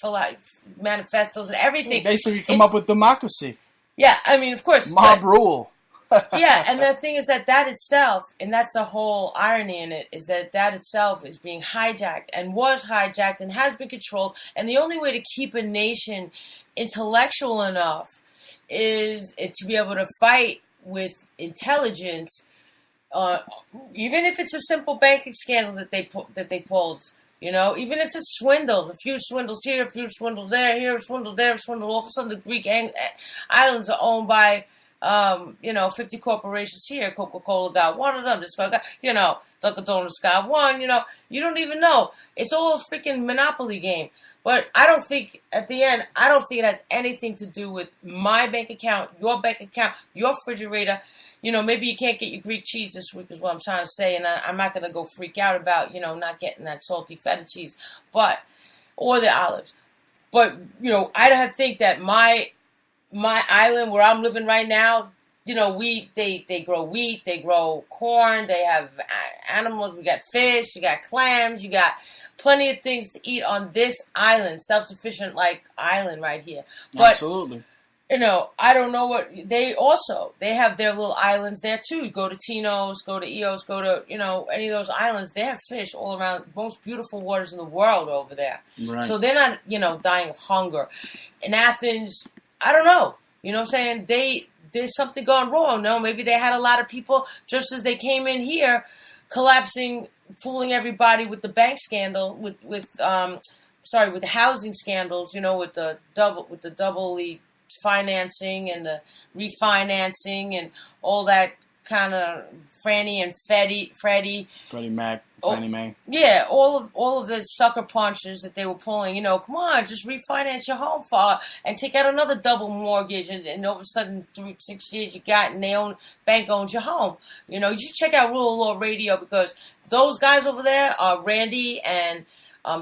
manifestos and everything. Basically, come up with democracy. Yeah, I mean, of course. Mob rule. Yeah, and the thing is that itself, and that's the whole irony in it, is that itself is being hijacked and was hijacked and has been controlled. And the only way to keep a nation intellectual enough is to be able to fight with intelligence, even if it's a simple banking scandal that they pulled. You know, even if it's a swindle, a few swindles here, a few swindles there, a swindle there, a swindle. All of a sudden, the Greek islands are owned by 50 corporations here. Coca-Cola got one of them. This guy got, Dunkin' Donuts got one. You don't even know. It's all a freaking monopoly game. But I don't think, at the end, it has anything to do with my bank account, your refrigerator. Maybe you can't get your Greek cheese this week is what I'm trying to say. And I'm not going to go freak out about, not getting that salty feta cheese, or the olives. But, I don't think that my island where I'm living right now, they grow wheat, they grow corn, they have animals, we got fish, you got clams, you got plenty of things to eat on this island, self-sufficient island right here. But, absolutely. I don't know what they have their little islands there too. You go to Tino's, go to Eos, go to, any of those islands. They have fish all around, most beautiful waters in the world over there. Right. So they're not, dying of hunger. In Athens, I don't know. You know what I'm saying? There's something going wrong. No, maybe they had a lot of people just as they came in here, collapsing, fooling everybody with the bank scandal, with the housing scandals. With the doubly financing and the refinancing and all that kind of Freddie Mac, Fannie Mae. Yeah, all of the sucker punches that they were pulling. Come on, just refinance your home and take out another double mortgage, and all of a sudden 6 years you got, and bank owns your home. You should check out Rule of Law Radio, because those guys over there are Randy and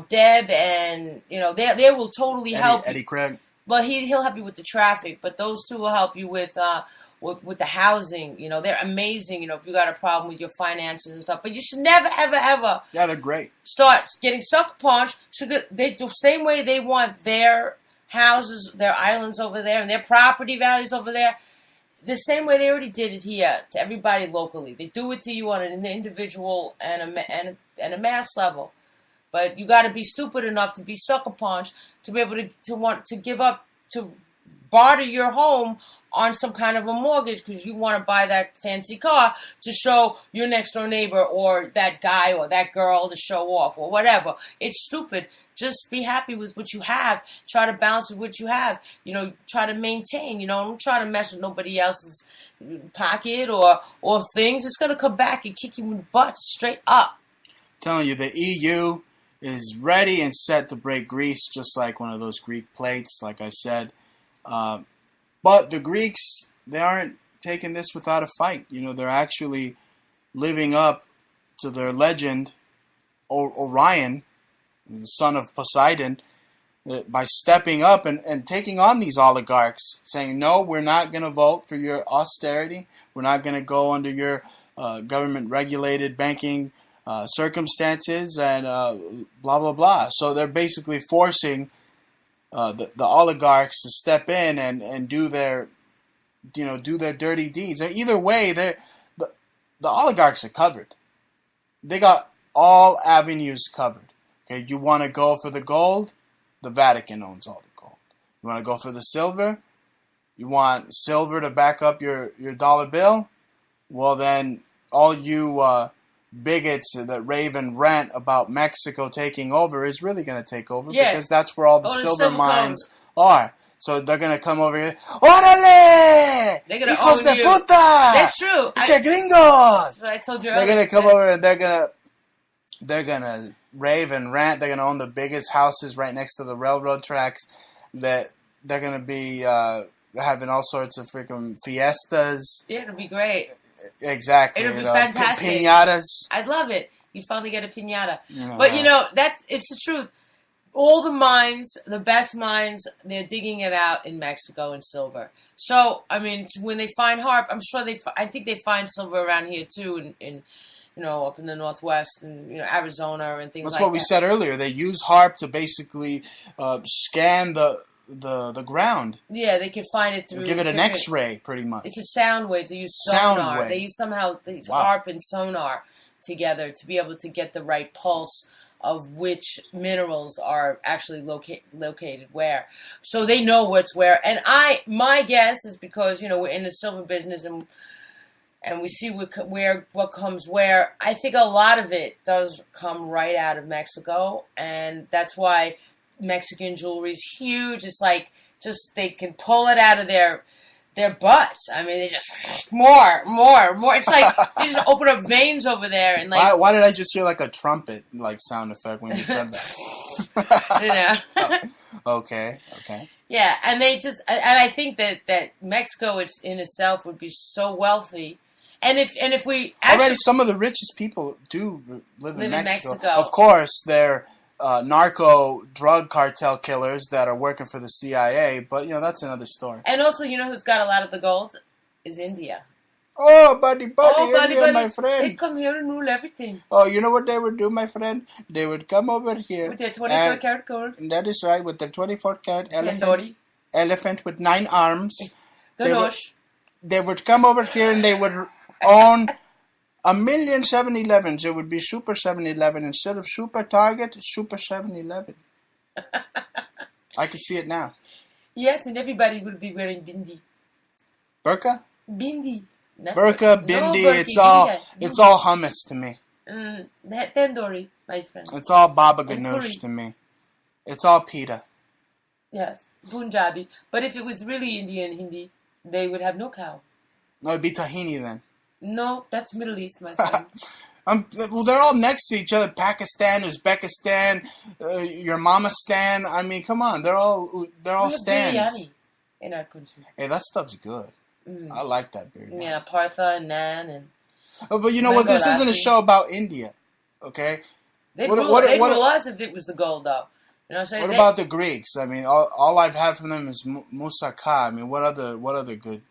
Deb, and they will totally help. Eddie Craig. But he'll help you with the traffic. But those two will help you with the housing. They're amazing. If you got a problem with your finances and stuff. But you should never, ever, ever. Yeah, they're great. Start getting sucker punched. So they the same way they want their houses, their islands over there, and their property values over there. The same way they already did it here to everybody locally. They do it to you on an individual and a mass level. But you got to be stupid enough to be sucker punched to be able to want to give up, to barter your home on some kind of a mortgage because you want to buy that fancy car to show your next door neighbor or that guy or that girl to show off or whatever. It's stupid. Just be happy with what you have. Try to balance with what you have. Try to maintain. Don't try to mess with nobody else's pocket or things. It's going to come back and kick you in the butt straight up. I'm telling you, the EU is ready and set to break Greece, just like one of those Greek plates, like I said. But the Greeks, they aren't taking this without a fight. They're actually living up to their legend, Orion, the son of Poseidon, by stepping up and taking on these oligarchs, saying, no, we're not going to vote for your austerity. We're not going to go under your government-regulated banking circumstances and blah, blah, blah. So they're basically forcing the oligarchs to step in and do their dirty deeds. And either way, the oligarchs are covered. They got all avenues covered. Okay, you want to go for the gold? The Vatican owns all the gold. You want to go for the silver? You want silver to back up your dollar bill? Well, then all you bigots that rave and rant about Mexico taking over is really going to take over because that's where all the silver mines are. So they're gonna come over here. Orale! They're gonna Hijos de own you. puta! That's true. Che gringos! That's what I told you They're earlier. gonna come over and they're gonna rave and rant. They're gonna own the biggest houses right next to the railroad tracks. That they're gonna be having all sorts of freaking fiestas. Yeah, it'll be great. Exactly. It'll be fantastic. Piñatas. I'd love it. You finally get a piñata. Yeah. But it's the truth. All the mines, the best mines, they're digging it out in Mexico in silver. So, I mean, when they find harp, I'm sure I think they find silver around here too, in up in the Northwest and Arizona and things like that. That's what we said earlier. They use harp to basically scan the ground. Yeah, they can find it through. Give it an X-ray, pretty much. It's a sound wave. They use sonar. They use harp and sonar together to be able to get the right pulse of which minerals are actually located where. So they know what's where. And my guess is because, we're in the silver business and we see what comes where. I think a lot of it does come right out of Mexico, and that's why Mexican jewelry is huge. It's like they can pull it out of their butts. I mean, they just more. It's like they just open up veins over there and like. Why did I just hear like a trumpet like sound effect when you said that? Okay. Yeah, and I think that Mexico in itself would be so wealthy, and if we actually, already some of the richest people do live in Mexico. Of course, they're narco drug cartel killers that are working for the CIA, but that's another story. And also, who's got a lot of the gold is India. Oh, buddy, India, my friend. They'd come here and rule everything. Oh, you know what they would do, my friend? They would come over here with their 24 karat gold. That is right, with their 24 karat elephant with 9 arms. They would come over here and they would own 1,000,000 7-Elevens. It would be Super 7-Eleven instead of Super Target, Super 7-Eleven. I can see it now. Yes, and everybody will be wearing bindi. Burqa? Bindi. Burqa, bindi. No, it's all hummus to me. Tandoori, my friend. It's all baba ganoush to me. It's all pita. Yes, Punjabi. But if it was really Indian Hindi, they would have no cow. No, it'd be tahini then. No, that's Middle East, my friend. Well, they're all next to each other. Pakistan, Uzbekistan, your mama stan. I mean, come on, they're all stands. Biryani in our country. Hey, that stuff's good. I like that biryani. Yeah, partha and naan and. But you know what? This isn't a show about India, okay? They'd rule us if it was the gold, though. You know what I'm saying? What about the Greeks? I mean, all I've had from them is moussaka. I mean, what other good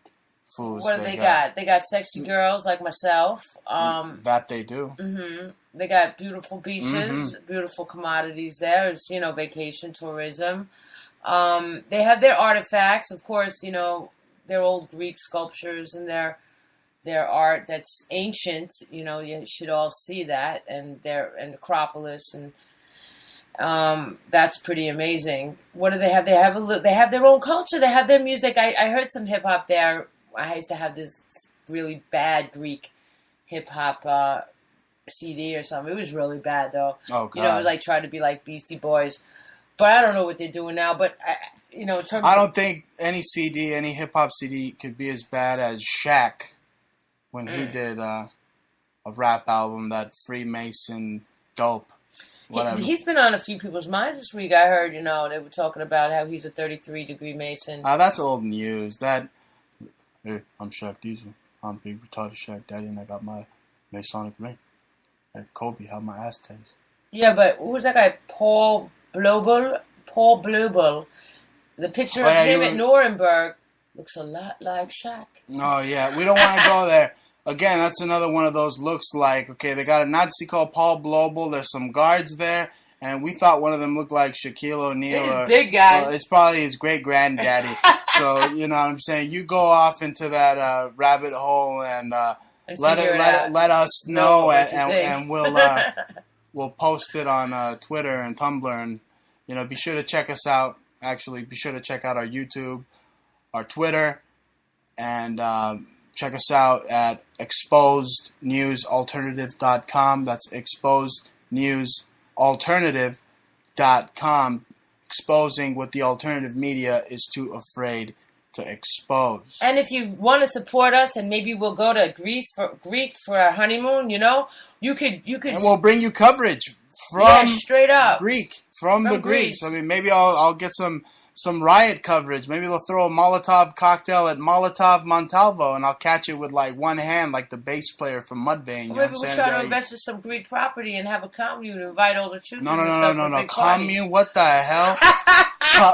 foods? What do they got? They got sexy girls like myself. That they do. Mm-hmm. They got beautiful beaches, beautiful commodities there. It's, vacation tourism. They have their artifacts, of course, their old Greek sculptures and their art that's ancient. You should all see that, and Acropolis, and that's pretty amazing. What do they have? They have their own culture. They have their music. I heard some hip hop there. I used to have this really bad Greek hip hop CD or something. It was really bad though. Oh God! It was like trying to be like Beastie Boys, but I don't know what they're doing now. But in terms, I don't think any hip hop CD could be as bad as Shaq when he did a rap album, that Freemason dope. Whatever. He's been on a few people's minds this week. I heard, they were talking about how he's a 33-degree Mason. That's old news. Hey, I'm Shaq Diesel. I'm big retarded Shaq Daddy, and I got my Masonic ring. Like Kobe, how my ass tastes. Yeah, but who was that guy? Paul Blobel. The picture of him at Nuremberg looks a lot like Shaq. Oh, yeah. We don't want to go there. Again, that's another one of those looks like, okay, they got a Nazi called Paul Blobel. There's some guards there. And we thought one of them looked like Shaquille O'Neal. Big guy. It's probably his great-granddaddy. So, you know what I'm saying? You go off into that rabbit hole and let us know, and we'll post it on Twitter and Tumblr. And, be sure to check us out. Actually, be sure to check out our YouTube, our Twitter, and check us out at exposednewsalternative.com. That's exposednewsalternative.com. exposing what the alternative media is too afraid to expose. And if you want to support us, and maybe we'll go to Greek for our honeymoon, you could. And we'll bring you coverage from straight up from the Greeks. I mean, maybe I'll get some riot coverage. Maybe they'll throw a Molotov cocktail at Molotov Montalvo, and I'll catch it with like one hand, like the bass player from Mudvayne. Or maybe we'll try to invest in some Greek property and have a commune, invite all the troops. No. Commune? What the hell?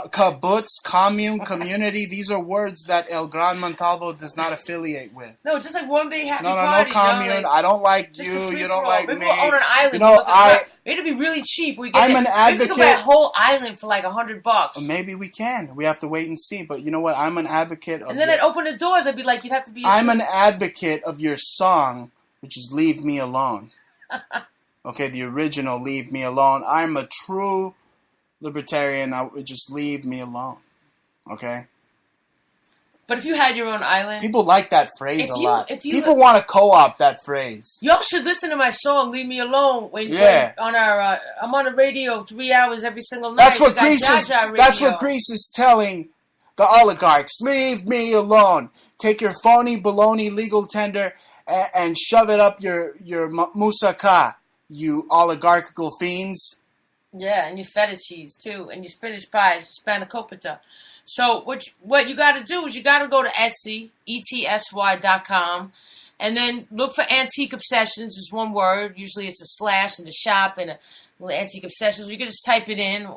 Kibbutz, commune, community. These are words that El Gran Montalvo does not affiliate with. No, just like one big happy party. No commune. I don't like you. You don't like me. Maybe we'll own an island. It'd be really cheap. I'm an advocate. Maybe we could buy a whole island for like $100. Maybe we can. We have to wait and see. But you know what? I'm an advocate of. And then I'd open the doors. I'd be like, you'd have to be. I'm an advocate of your song, which is "Leave Me Alone." Okay, the original "Leave Me Alone." I'm a true libertarian. I would just leave me alone. Okay. But if you had your own island, people like that phrase a lot. People want to co-opt that phrase. Y'all should listen to my song "Leave Me Alone." I'm on the radio 3 hours every single night. That's what Greece is. That's what Greece is telling the oligarchs. Leave me alone. Take your phony baloney legal tender and shove it up your moussaka, you oligarchical fiends. Yeah, and your feta cheese too, and your spinach pies, spanakopita. So what you got to do is you got to go to Etsy, ETSY.com, and then look for Antique Obsessions. It's one word. Usually it's a slash in the shop and a little Antique Obsessions. You can just type it in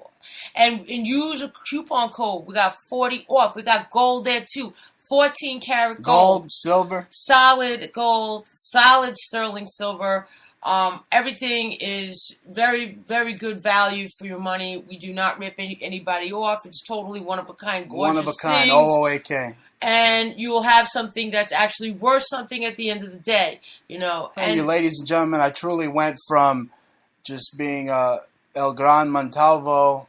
and use a coupon code. We got 40 off. We got gold there too. 14 karat gold. Silver. Solid gold, solid sterling silver. Everything is very, very good value for your money. We do not rip anybody off. It's totally one of a kind, gorgeous one of a kind, things. OOAK. And you will have something that's actually worth something at the end of the day, Hey, you ladies and gentlemen, I truly went from just being El Gran Montalvo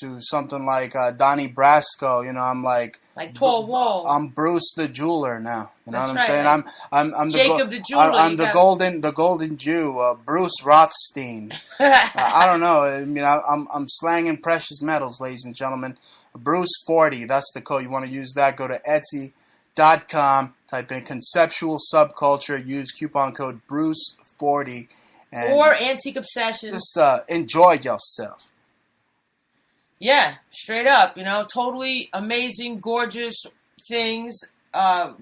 to something like Donnie Brasco. I'm like Paul Wall. I'm Bruce the Jeweler now. You know That's what I'm right. saying? I'm Jacob the Jeweler. I'm the golden Jew, Bruce Rothstein. I don't know. I mean, I'm slanging precious metals, ladies and gentlemen. Bruce 40. That's the code. You want to use that? Go to Etsy.com. Type in conceptual subculture. Use coupon code Bruce 40. Or Antique Obsessions. Just enjoy yourself. Yeah, straight up, totally amazing, gorgeous things.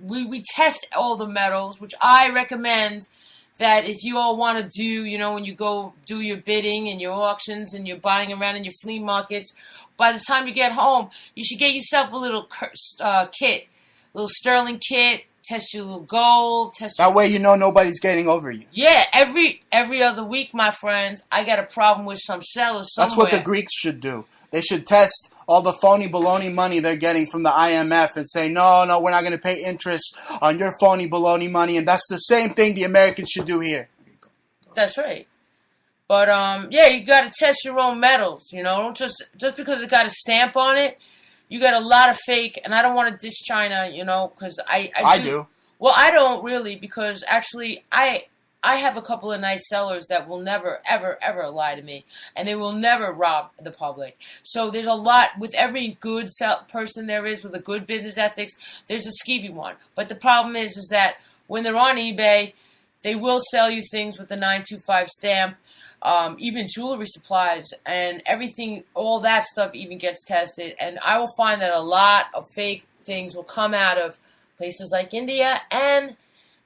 We test all the metals, which I recommend that if you all want to do, when you go do your bidding and your auctions and you're buying around in your flea markets, by the time you get home, you should get yourself a little kit, a little sterling kit. Test your little gold. That way nobody's getting over you. Yeah, every other week, my friends, I got a problem with some sellers somewhere. That's what the Greeks should do. They should test all the phony baloney money they're getting from the IMF and say, no, we're not going to pay interest on your phony baloney money. And that's the same thing the Americans should do here. That's right. But, you got to test your own metals, Don't just because it got a stamp on it. You got a lot of fake, and I don't want to diss China, because I do. Well, I don't really, because actually I have a couple of nice sellers that will never, ever, ever lie to me, and they will never rob the public. So there's a lot, with every good person there is with a good business ethics, there's a skeevy one. But the problem is that when they're on eBay, they will sell you things with the 925 stamp. Even jewelry supplies and everything, all that stuff even gets tested. And I will find that a lot of fake things will come out of places like India and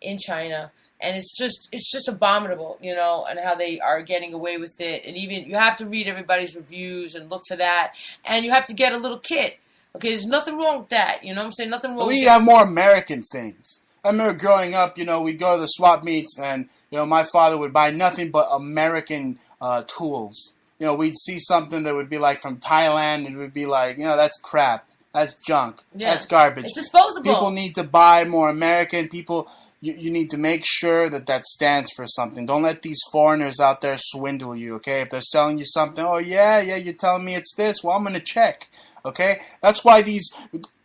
in China. And it's just abominable, and how they are getting away with it. And even you have to read everybody's reviews and look for that. And you have to get a little kit. Okay, there's nothing wrong with that. You know what I'm saying? Nothing wrong with that. We need to have more American things. I remember growing up, we'd go to the swap meets and, my father would buy nothing but American tools. We'd see something that would be like from Thailand and it would be like, that's crap. That's junk. Yeah. That's garbage. It's disposable. People need to buy more American. People, you need to make sure that stands for something. Don't let these foreigners out there swindle you, okay? If they're selling you something, oh, yeah, you're telling me it's this. Well, I'm going to check, okay? That's why these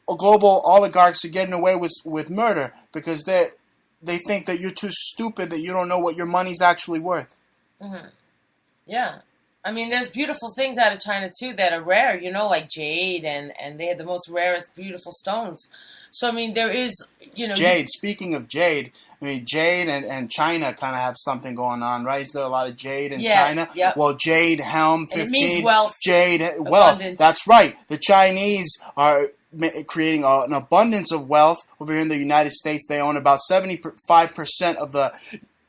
global oligarchs are getting away with murder, because they think that you're too stupid, that you don't know what your money's actually worth. Mm-hmm. Yeah. I mean, there's beautiful things out of China too that are rare, like jade, and they have the most rarest beautiful stones. So I mean, there is, Jade. Speaking of jade, I mean, jade and China kind of have something going on, right? Is there a lot of jade in China? Yep. Well, jade helm 15. And it means wealth. Jade abundance. wealth. That's right. The Chinese are creating an abundance of wealth over here in the United States. They own about 75% of the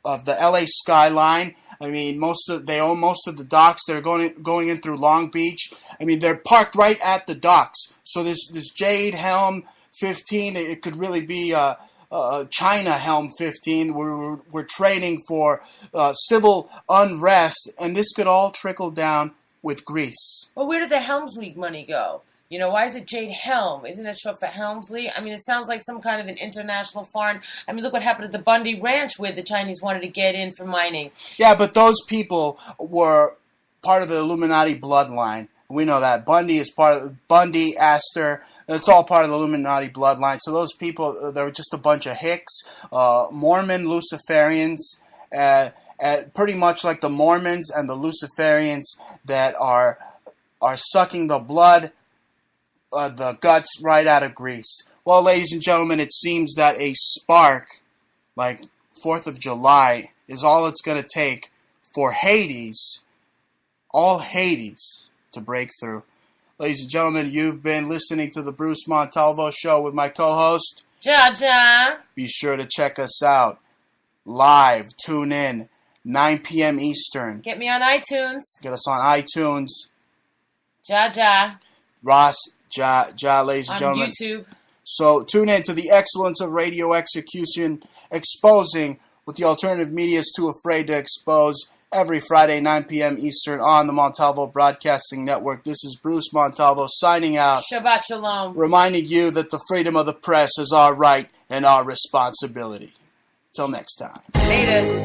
LA skyline. I mean, they own most of the docks. They're going in through Long Beach. I mean, they're parked right at the docks. So this jade helm 15, it could really be China helm 15. We're trading for civil unrest, and this could all trickle down with Greece. Well, where did the Helmsley money go? Why is it Jade Helm? Isn't it short for Helmsley? I mean, it sounds like some kind of an international foreign. I mean, look what happened at the Bundy Ranch where the Chinese wanted to get in for mining. Yeah, but those people were part of the Illuminati bloodline. We know that. Bundy is part of Bundy, Astor. It's all part of the Illuminati bloodline. So those people, they were just a bunch of hicks, Mormon Luciferians, pretty much like the Mormons and the Luciferians that are sucking the blood, the guts right out of Greece. Well, ladies and gentlemen, it seems that a spark like 4th of July is all it's going to take for Hades, all Hades, to break through. Ladies and gentlemen, you've been listening to the Bruce Montalvo Show with my co-host, Jah Jah. Be sure to check us out live. Tune in, 9 p.m. Eastern. Get me on iTunes. Get us on iTunes. Jah Jah. Ross, Jah, ladies and gentlemen. On YouTube. So tune in to the excellence of radio execution, exposing what the alternative media is too afraid to expose. Every Friday, 9 p.m. Eastern on the Montalvo Broadcasting Network. This is Bruce Montalvo signing out. Shabbat Shalom. Reminding you that the freedom of the press is our right and our responsibility. Till next time. Later.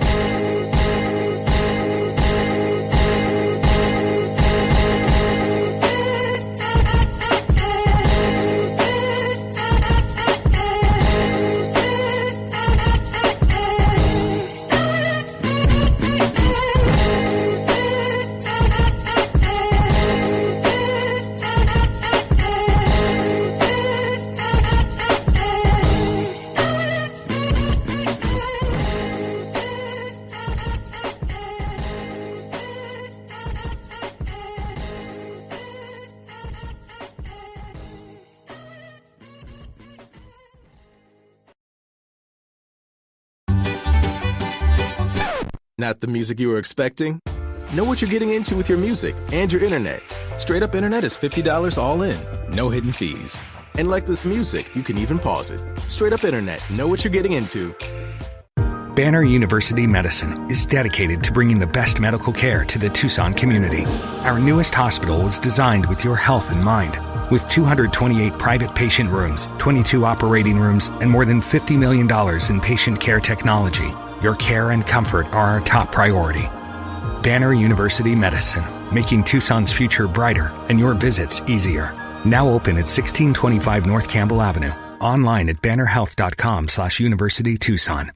Not the music you were expecting? Know what you're getting into with your music and your internet. Straight Up Internet is $50 all in, no hidden fees. And like this music, you can even pause it. Straight Up Internet, know what you're getting into. Banner University Medicine is dedicated to bringing the best medical care to the Tucson community. Our newest hospital was designed with your health in mind. With 228 private patient rooms, 22 operating rooms, and more than $50 million in patient care technology, your care and comfort are our top priority. Banner University Medicine, making Tucson's future brighter and your visits easier. Now open at 1625 North Campbell Avenue. Online at bannerhealth.com/University Tucson.